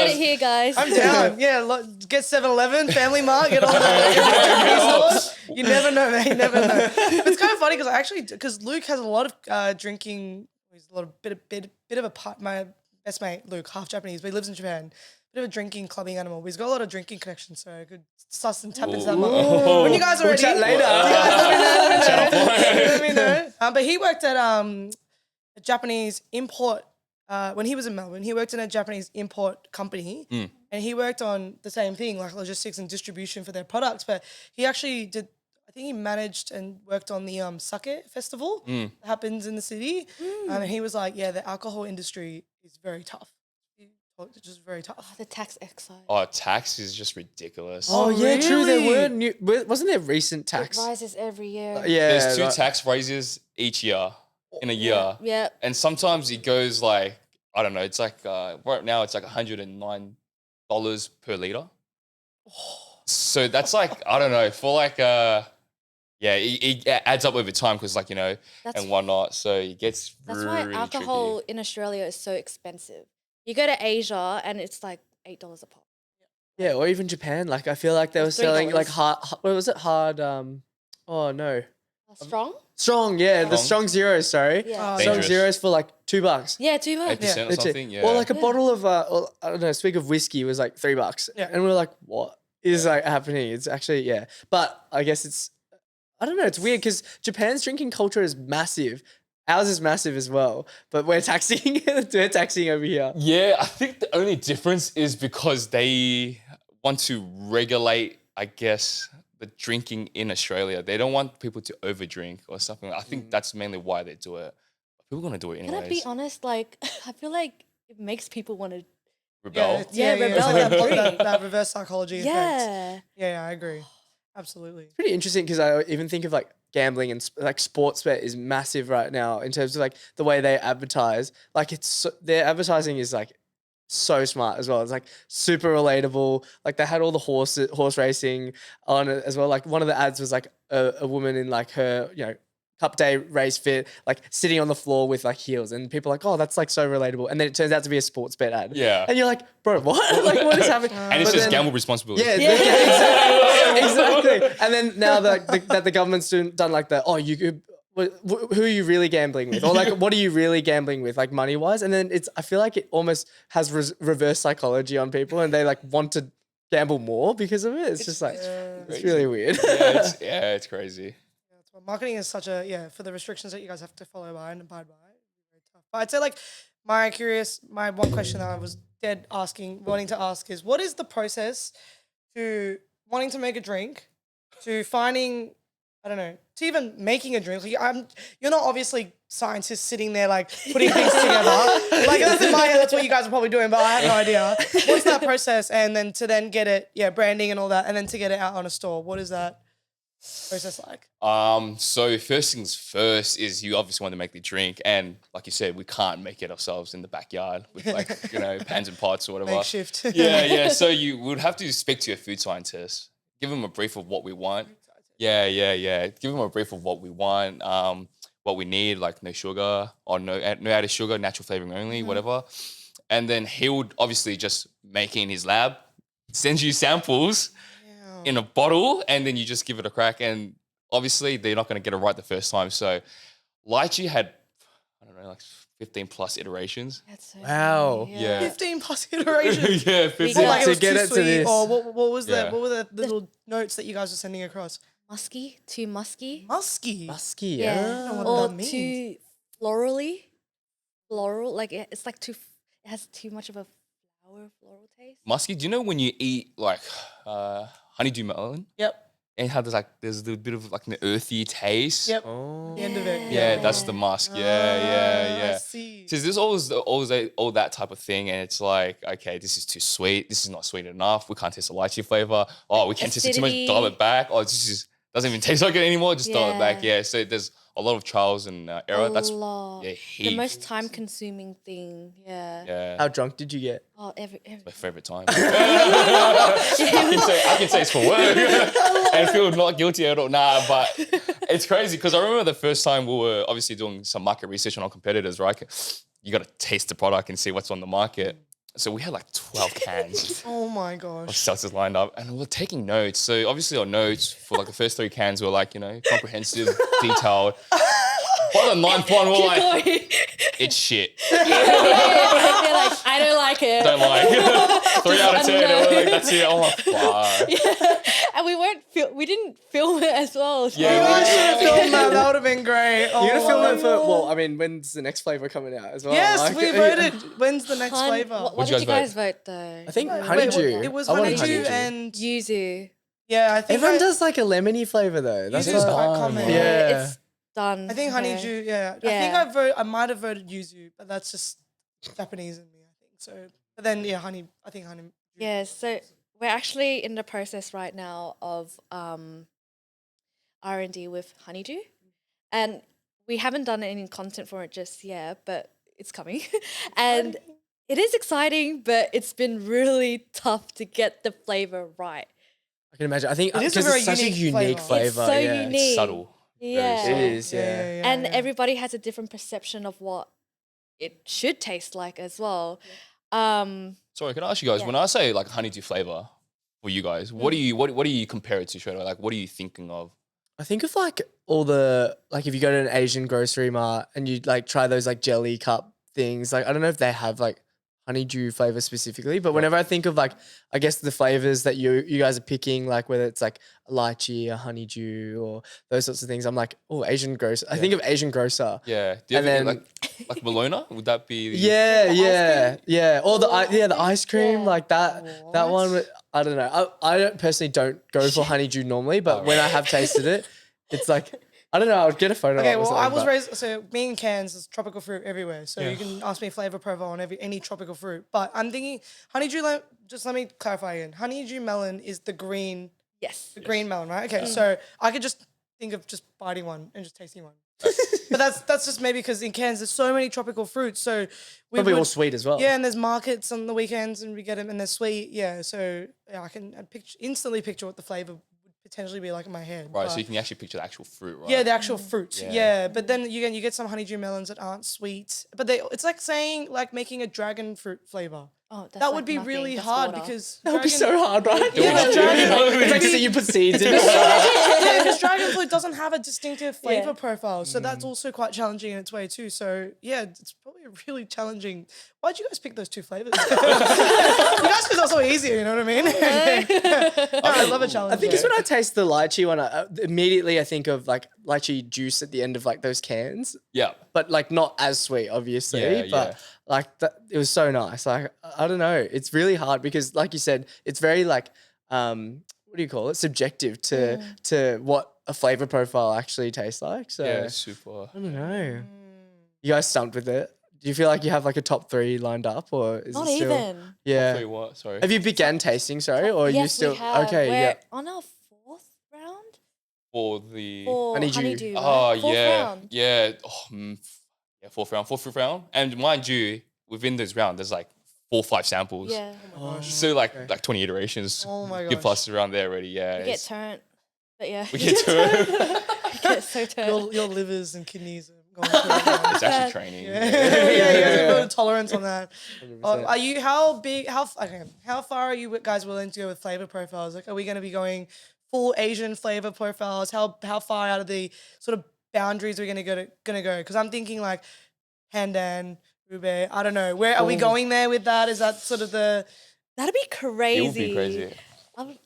it here, guys. I'm down. Yeah, get 7-Eleven, Family Mart, get all the stores. You never know, man. You never know. But it's kind of funny because Luke has a lot of drinking. He's a lot of bit of a part. My best mate Luke, half Japanese, but he lives in Japan. Bit of a drinking clubbing animal. He's got a lot of drinking connections, so I could suss and tap into that. When you guys are ready, chat later. Let me know. But he worked at a Japanese import. When he was in Melbourne, he worked in a Japanese import company, and he worked on the same thing, like logistics and distribution for their products. But he actually did. I think he managed and worked on the sake festival that happens in the city. And he was like, yeah, the alcohol industry is very tough. It's just very tough. Oh, the tax excise. Oh, tax is just ridiculous. Oh, yeah, really? true. There wasn't there recent tax? It rises every year. Yeah. There's 2 tax raises each year in a year. Yeah. And sometimes it goes like, I don't know, it's like, right now it's like $109 per liter. So that's like, I don't know, for like, it adds up over time because, like, you know, and whatnot. So it gets That's really, why really alcohol tricky. in Australia is so expensive. You go to Asia and it's like $8 a pop. Yeah, or even Japan. Like I feel like they were selling like hard. What was it? Hard. Oh no. Strong? Strong. Yeah, the Strong. Strong Zeros. Sorry. Yeah. Strong Dangerous. Zeros for like $2. Yeah, $2. 8% or That's it. something. Yeah. Or like a bottle of or, I don't know, a swig of whiskey was like $3. Yeah. And we're like, what is like happening? It's actually but I guess it's I don't know. It's weird because Japan's drinking culture is massive. Ours is massive as well, but we're taxing over here. Yeah, I think the only difference is because they want to regulate, I guess, the drinking in Australia. They don't want people to overdrink or something. I think that's mainly why they do it. People are gonna do it anyways. Can I be honest? Like, I feel like it makes people want to. Rebel. It's rebel like and drink. that reverse psychology effect. Yeah. Yeah, I agree. Absolutely. It's pretty interesting because I even think of like gambling and like sports bet is massive right now in terms of like the way they advertise. Like their advertising is like so smart as well. It's like super relatable. Like they had all the horse racing on it as well. Like one of the ads was like a woman in like her, Cup Day race fit, like sitting on the floor with like heels, and people are like, oh, that's like so relatable. And then it turns out to be a sports bet ad. Yeah. And you're like, bro, what? Like what is happening? And it's But just then- gamble responsibly. Yeah, exactly. And then now that the government's done like you could, who are you really gambling with? Or like, what are you really gambling with, like money wise? And then I feel like it almost has reverse psychology on people and they like want to gamble more because of it. It's just like, it's really weird. It's crazy. Marketing is such for the restrictions that you guys have to follow by and abide by. It's very tough. But I'd say like my one question that I was wanting to ask is, what is the process to wanting to make a drink, to finding, I don't know, to even making a drink? Like, you're not obviously scientists sitting there like putting things together. Like that's in my head, that's what you guys are probably doing, but I have no idea. What's that process? And then to then get it, branding and all that, and then to get it out on a store. What is that process like? So first things first is you obviously want to make the drink, and like you said, we can't make it ourselves in the backyard with like pans and pots or whatever. Makeshift. Yeah. So you would have to speak to your food scientist, give them a brief of what we want. Yeah. Give them a brief of what we want, what we need, like no sugar or no added sugar, natural flavoring only, whatever. And then he would obviously just make it in his lab, send you samples in a bottle, and then you just give it a crack. And obviously they're not going to get it right the first time. So lychee had, I don't know, like 15 plus iterations. That's so Wow. funny, Yeah. 15 plus iterations. Yeah, 15. got- Like it To was get too it to sweet, this. or what was Yeah. what were the little notes that you guys were sending across? Musky, too musky. Musky. Musky, Yeah. know what Or that means. too floral. Like it's like it has too much of a floral taste. Musky, do you know when you eat like honeydew melon? Yep. And how there's a bit of like an earthy taste. Yep. Oh. The end of it. Yeah, that's the musk. Yeah. I see. So there's always all that type of thing, and it's like, okay, this is too sweet. This is not sweet enough. We can't taste the lychee flavor. Oh, we can't taste it too much. Dial it back. Oh, doesn't even taste like it anymore. Just dial it back. Yeah. So there's a lot of trials and error. That's lot. yeah, The heaps. most time-consuming thing. Yeah. Yeah. How drunk did you get? Oh, every My favorite time. I can say it's for work and feel not guilty at all. Nah, but it's crazy because I remember the first time we were obviously doing some market research on our competitors, right? You got to taste the product and see what's on the market. So we had like 12 cans Oh my of gosh. seltzers lined up, and we were taking notes. So obviously our notes for like the first 3 cans were like, comprehensive, detailed. By the 9th one, we're like, it's shit. They're like, I don't like it. Don't like it. 3 out of 10. No. And we're like, that's it. Oh, fuck. And we didn't film it as well. So Yeah, You guys should have filmed that. That would have been great. Oh You're gonna film my it for God. when's the next flavor coming out as well? Yes, Like, we voted. When's the next flavor? What What'd did you you guys guys vote though? I think Wait, honeydew. It was I wanted honeydew and Yuzu. yeah, I think Everyone does like a lemony flavor though. That's Yuzu's what- quite done. common. Yeah. It's done. I think okay. honeydew. Yeah. I Yeah. think I might have voted yuzu, but that's just Japanese in me. I think so. But then honey. I think honey. Yeah, so we're actually in the process right now of R&D with honeydew, and we haven't done any content for it just yet, but it's coming. And it is exciting, but it's been really tough to get the flavor right. I can imagine. I think It is a because very it's such a unique unique flavour. flavor. It's so yeah. unique. It's subtle. Yeah. subtle. It is, yeah. And everybody has a different perception of what it should taste like as well. Sorry, can I ask you guys, Yeah. when I say like honeydew flavor, for you guys? What do you compare it to, straight away? Like, what are you thinking of? I think of like all the, like if you go to an Asian grocery mart and you like try those like jelly cup things, like I don't know if they have like honeydew flavor specifically, but whenever I think of like, I guess the flavors that you guys are picking, like whether it's like a lychee, a honeydew or those sorts of things, I'm like, oh, Asian grocer. I think of Asian grocer. Yeah. Do you And ever then- get like Bologna? Would that be? Yeah. Or the ice cream, Yeah. like that one. I don't know. I don't personally don't go for honeydew normally, but when I have tasted it, it's like I don't know. I would get a photo. Okay, of it or well, I something, was but- raised, so me in Cairns, there's tropical fruit everywhere. So you can ask me flavor profile on any tropical fruit. But I'm thinking honeydew, just let me clarify again. Honeydew melon is the green green melon, right? Okay, so I could just think of just biting one and just tasting one. But that's just maybe because in Cairns there's so many tropical fruits. So we Probably would- all sweet as well. Yeah, and there's markets on the weekends and we get them and they're sweet. Yeah, so I can instantly picture what the flavor would potentially be like in my head. Right. but- So you can actually picture the actual fruit, right? yeah, the actual fruit. Yeah. Yeah. But then you get some honeydew melons that aren't sweet. But it's like saying like making a dragon fruit flavor. Oh, that's That like would be nothing, really that's hard water. because That would be so hard, right? Yeah, the dragon, It's like so you put seeds in it. yeah, because dragon fruit doesn't have a distinctive flavor Yeah. profile, so that's also quite challenging in its way too. So yeah, it's probably a really challenging. Why'd you guys pick those two flavors? You guys because that's so easier. You know what I mean? I love a challenge. I think it's when I taste the lychee one, immediately I think of like lychee juice at the end of like those cans, Yeah. but like not as sweet, obviously. Yeah, but yeah. like that, it was so nice. Like I don't know, it's really hard because, like you said, it's very like what do you call it? Subjective to what a flavor profile actually tastes like. So Yeah. Super. I don't know. You guys stumped with it. Do you feel like you have like a top 3 lined up, or is Not it still? even. Yeah. Wait, what? Sorry. Have you began tasting? Sorry, or are you Yes, still we have. okay? We're Yeah. on our 4th round For the. for Honeydew. honeydew. Oh right? 4th yeah, round. yeah. Oh, yeah. Fourth round, and mind you, within this round, there's like 4 or 5 samples. Yeah. So like 20 iterations. Oh my Good gosh. plus around there already. Yeah. We get turned. But yeah. We get turned. We get so turned. your livers and kidneys are going through it, man. It's actually training. Yeah, you guys have a tolerance on that. 100%. Are you how far are you guys willing to go with flavor profiles? Like, are we going to be going full Asian flavor profiles? How far out of the sort of boundaries are we going to go? Because I'm thinking like pandan, ube. I don't know. Where are we going there with that? Is that sort of the That'd be It crazy. would be crazy.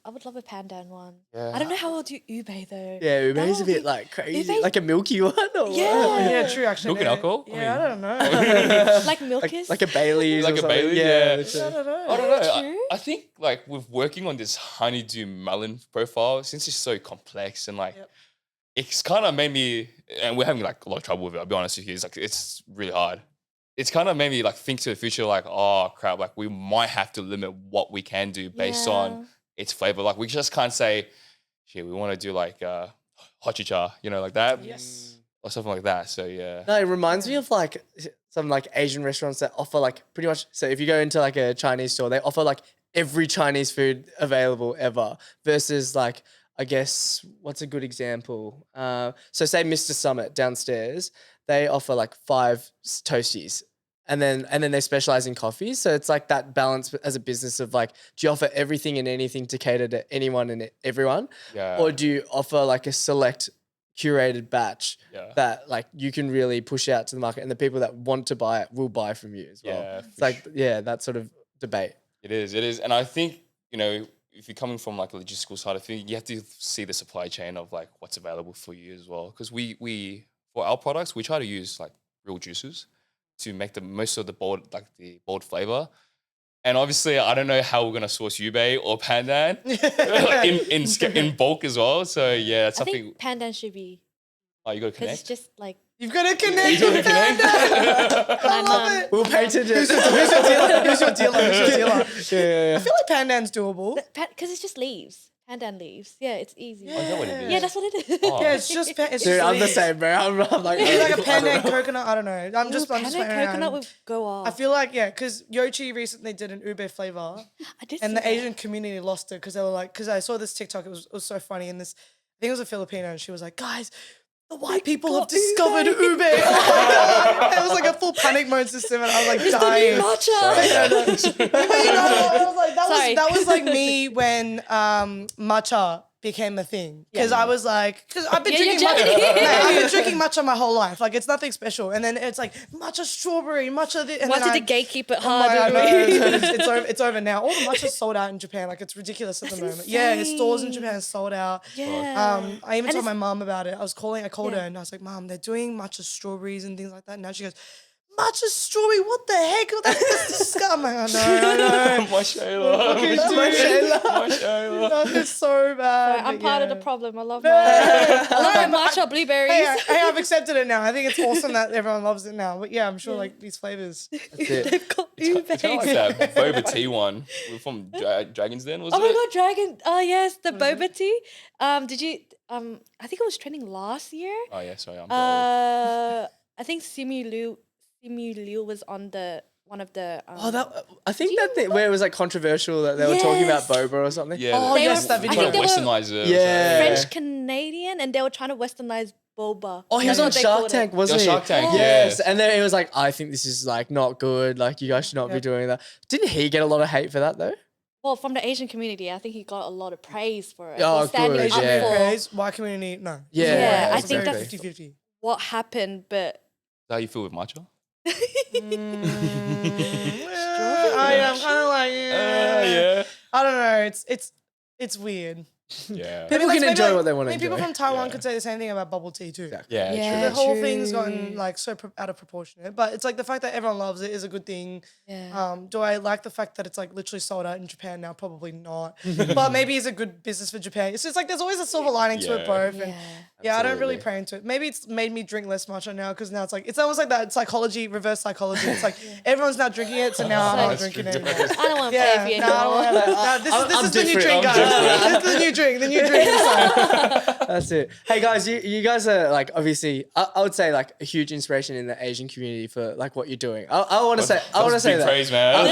I would love a pandan one. Yeah. I don't know how I'll do ube though. Yeah, That ube's a would bit be- like crazy, Ube- like a milky one. Or what? Yeah. yeah, true actually. Milk and alcohol? I Yeah, I don't know. Like milk is. like a Bailey's, Like or a something. Baileys, Yeah, yeah. literally. I don't know. I don't know. True. I think like with working on this honeydew melon profile, since it's so complex and like it's kind of made me, and we're having like a lot of trouble with it. I'll be honest with you. It's like it's really hard. It's kind of made me like think to the future, like, oh crap, like we might have to limit what we can do based on its flavor. Like we just can't say, shit, we want to do like hochicha, like that. Yes. Or something like that. So yeah. No, it reminds me of like some like Asian restaurants that offer like pretty much. So if you go into like a Chinese store, they offer like every Chinese food available ever. Versus like, I guess, what's a good example? So say Mr. Summit downstairs, they offer like 5 toasties. And then they specialize in coffee. So it's like that balance as a business of like, do you offer everything and anything to cater to anyone and everyone? Yeah. Or do you offer like a select curated batch Yeah. that like you can really push out to the market and the people that want to buy it will buy from you as well? Yeah, It's for like, yeah, that sort of debate. It is. And I think, if you're coming from like a logistical side of things, you have to see the supply chain of like what's available for you as well. Because we for our products, we try to use like real juices to make the most of the bold flavor. And obviously, I don't know how we're gonna source ube or pandan in bulk as well. So yeah, that's I something. think pandan should be Oh, you got to because it's connect. just like You've got to connect. You gotta connect. I My love mum. it. We'll patent it. Who's your dealer? Who's your dealer? Yeah. I feel like pandan's doable. because it's just leaves, pandan leaves. Yeah, it's easy. Oh, is that what it is? Yeah, that's what it is. Oh. Yeah, it's just it's Dude, just I'm the leaves. same, bro. I'm like, Maybe like a I don't pandan know. coconut. I don't know. I'm just pandan playing coconut around. would go off. I feel like because Yochi recently did an ube flavor, I did and see the that. Asian community lost it because they were like, because I saw this TikTok, it was so funny, and this I think it was a Filipino, and she was like, guys, the white people have discovered ube. It was like a full panic mode system, and I was like dying. But you know, I was like, that was like me when matcha became a thing, because I was like, because I've been drinking matcha. I've been drinking matcha my whole life. Like, it's nothing special. And then it's like matcha strawberry, matcha this. Wanted to gatekeep it I hard. know, it's over now. All the matcha's sold out in Japan. Like, it's ridiculous at the moment. Yeah, the stores in Japan are sold out. Yeah. I even told my mum about it. I called her and I was like, Mum, they're doing matcha strawberries and things like that. And now she goes, matcha strawberry, what the heck? That's disgusting. I know. My Shayla. It's so bad. I'm part of the problem. I love my matcha blueberries. Hey, I've accepted it now. I think it's awesome that everyone loves it now. But yeah, I'm sure like these flavors. They've got ube. It's kind of like that boba tea one from Dragon's Den, was it? Oh my god, dragon! Oh yes, the boba tea. Did you? I think it was trending last year. Oh yeah, sorry, I'm old. I think Simu Liu was on one of the. I think that thing where it was like controversial that they were talking about boba or something. Yeah, Oh, yes, that video. trying to westernise it. Yeah. French Canadian, and they were trying to westernize boba. Oh, he was on That's what they Shark called Tank, it. wasn't he? Shark Tank, Yes. yes. And then he was like, I think this is like not good. Like, you guys should not be doing that. Didn't he get a lot of hate for that though? Well, from the Asian community, I think he got a lot of praise for it. Oh, For standing good, up yeah. for Praise, white community, no. Yeah, I It's think very that's 50-50. what happened, but Is that how you feel with matcha? I am kind of like, Yeah. I don't know. It's weird. Yeah. People can enjoy what they want to People enjoy. from Taiwan Yeah. could say the same thing about bubble tea too. Yeah, Yeah. The true. whole thing's gotten like so out of proportionate, but it's like the fact that everyone loves it is a good thing. yeah. Do I like the fact that it's like literally sold out in Japan now? Probably not, but maybe it's a good business for Japan. It's just like there's always a silver lining to it Yeah. both, and yeah, I don't really Absolutely. pray into it. Maybe it's made me drink less matcha now because now it's almost like that psychology, reverse psychology. It's like everyone's not drinking it, so now I'm not That's drinking it true. anymore. I don't want to Yeah, pay for you no, I don't anymore. want that. This I'm is the new different, drink, I'm guys. This is the new drink. The new drink. That's it. Hey guys, you guys are like obviously I would say like a huge inspiration in the Asian community for like what you're doing. I want to say Big that. praise, man. I'll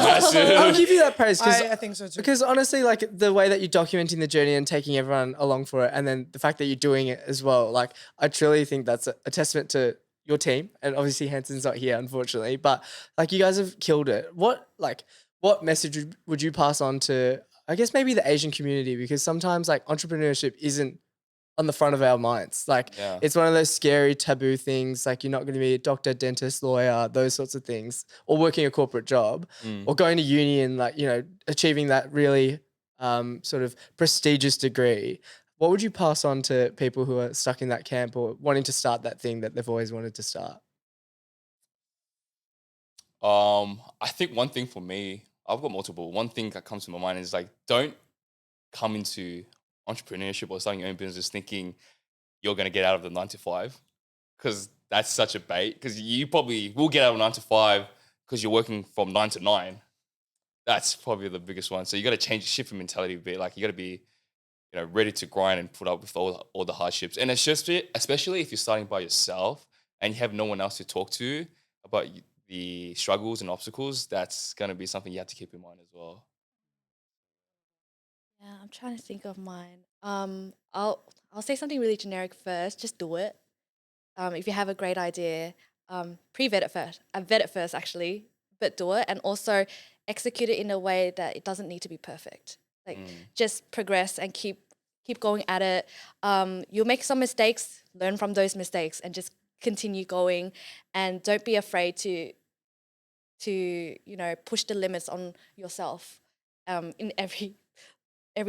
Massive. give you that praise I think so too. because honestly, like the way that you're documenting the journey and taking everyone along for it, and then the fact that you're doing it as well, like I truly think that's a testament to your team. And obviously, Hanson's not here, unfortunately, but like you guys have killed it. What message would you pass on to, I guess maybe the Asian community? Because sometimes like entrepreneurship isn't on the front of our minds. Like it's one of those scary taboo things. Like you're not going to be a doctor, dentist, lawyer, those sorts of things, or working a corporate job, or going to uni and like, you know, achieving that really sort of prestigious degree. What would you pass on to people who are stuck in that camp or wanting to start that thing that they've always wanted to start? I think one thing for me, I've got multiple. One thing that comes to my mind is like, don't come into entrepreneurship or starting your own business thinking you're going to get out of the 9 to 5, because that's such a bait. Because you probably will get out of 9 to 5 because you're working from 9 to 9. That's probably the biggest one. So you got to shift your mentality a bit. Like you got to be, you know, ready to grind and put up with all the hardships. And it's just especially if you're starting by yourself and you have no one else to talk to about the struggles and obstacles. That's going to be something you have to keep in mind as well. Yeah, I'm trying to think of mine. I'll say something really generic first. Just do it. If you have a great idea, pre-vet it first. Vet it first, actually, but do it, and also execute it in a way that it doesn't need to be perfect. Like just progress and keep going at it. You'll make some mistakes, learn from those mistakes, and just continue going. And don't be afraid to you know, push the limits on yourself in every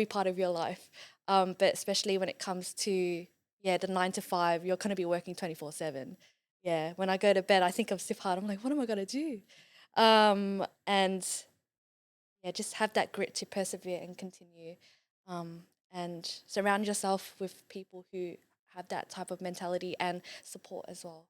part of your life, but especially when it comes to the 9 to 5, you're going to be working 24/7. Yeah, when I go to bed, I think of SIPHRD. I'm like, what am I going to do? And yeah, just have that grit to persevere and continue, and surround yourself with people who have that type of mentality and support as well.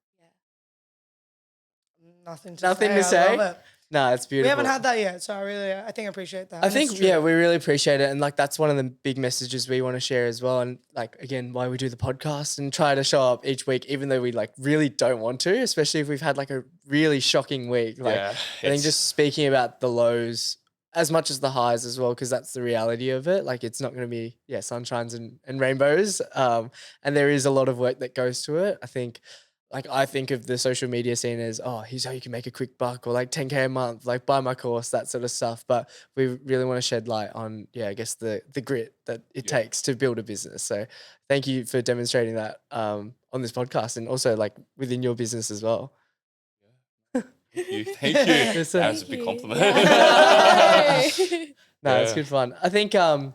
Yeah. Nothing To I say? love it. No, it's beautiful. We haven't had that yet, so I think I appreciate that. I And think, it's true. yeah, we really appreciate it. And like, that's one of the big messages we want to share as well. And like, again, why we do the podcast and try to show up each week, even though we like really don't want to, especially if we've had like a really shocking week. Like, I think just speaking about the lows as much as the highs as well, because that's the reality of it. Like it's not going to be sunshines and rainbows. And there is a lot of work that goes to it. I think of the social media scene as, oh, here's how you can make a quick buck, or like 10K a month, like buy my course, that sort of stuff. But we really want to shed light on, I guess the grit that it takes to build a business. So thank you for demonstrating that on this podcast, and also like within your business as well. Thank you. That was a big compliment. No, it's good fun. I think I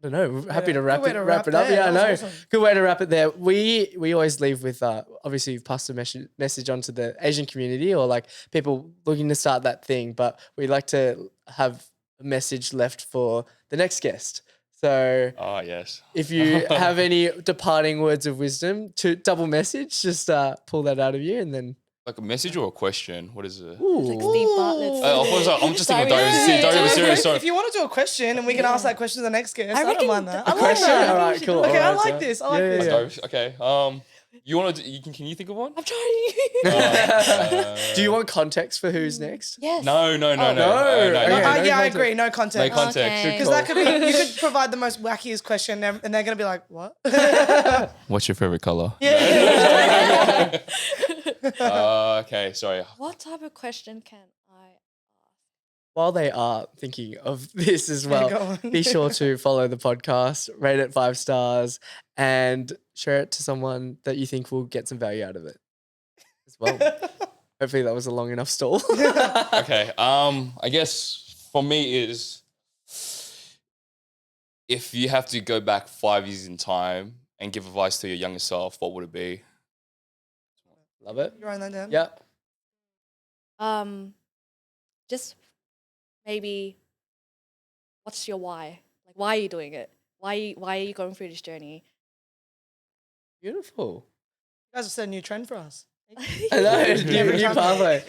don't know. We're happy to wrap it up. there. Yeah, I know. Awesome. Good way to wrap it there. We always leave with obviously you've passed a message onto the Asian community, or like people looking to start that thing, but we like to have a message left for the next guest. So yes. if you have any departing words of wisdom to double message, just pull that out of you, and then Like a message or a question? What is it? Like Steve Bartlett's. I'm just thinking David serious. Sorry. If you want to do a question and we can ask that question to the next guest, I don't reckon mind that. a question. All right, cool. Okay, I All right, like so- this. I like this. Yeah. Okay. You want to? Can you think of one? I'm trying. Do you want context for who's next? Yes. No. no. I context. agree. No context. No context. Okay. Because that could be, you could provide the most wackiest question and they're going to be like, what? What's your favorite color? Yeah. Okay. Sorry. What type of question can I ask? While they are thinking of this as go well, on. be sure to follow the podcast, rate it 5 stars, and share it to someone that you think will get some value out of it as well. Hopefully that was a long enough stall. Okay. I guess for me is, if you have to go back 5 years in time and give advice to your younger self, what would it be? Love it. You writing that down? Yeah. Just maybe, what's your why? Like, why are you doing it? Why are you going through this journey? Beautiful. You guys have set a new trend for us. I know. Every New time. pathway.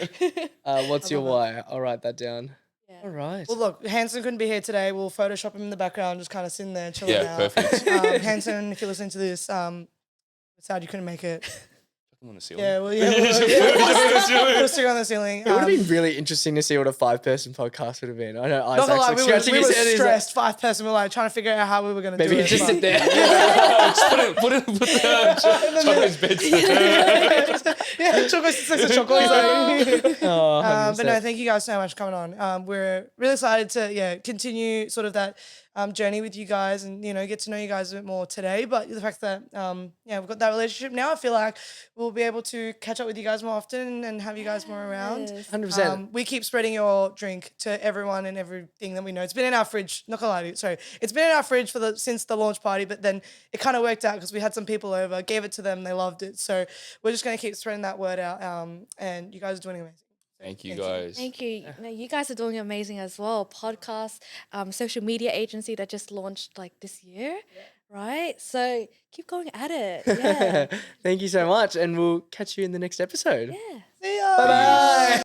What's your love why? I'll write that down. Yeah. All right. Well, look, Hanson couldn't be here today. We'll Photoshop him in the background, just kind of sitting there chilling Yeah, out. perfect. Hanson, if you're listening to this, it's sad you couldn't make it. On the ceiling. Yeah, well, yeah. Put a sticker on the ceiling. It would have been really interesting to see what a 5-person podcast would have been. I know Not gonna Isaac's lie, like we scratching were his head. He's like, stressed, 5-person. We were like trying to figure out how we were going to do maybe it. just but- sit there. Just put the chocolate's bed. Yeah, chocolate sticks of chocolate. Like, Oh, but no, 100%. thank you guys so much for coming on. We're really excited to continue sort of that journey with you guys, and get to know you guys a bit more today. But the fact that we've got that relationship now, I feel like we'll be able to catch up with you guys more often and have you guys more around. Yes. 100%. We keep spreading your drink to everyone and everything that we know. It's been in our fridge. Not gonna lie to you, sorry. It's been in our fridge since the launch party, but then it kind of worked out because we had some people over, gave it to them, they loved it. So we're just gonna keep spreading that word out. And you guys are doing amazing. Thank you guys. Thank you. No, you guys are doing amazing as well. Podcast, social media agency that just launched like this year, right? So keep going at it. Yeah. Thank you so much, and we'll catch you in the next episode. Yeah. See ya. Bye.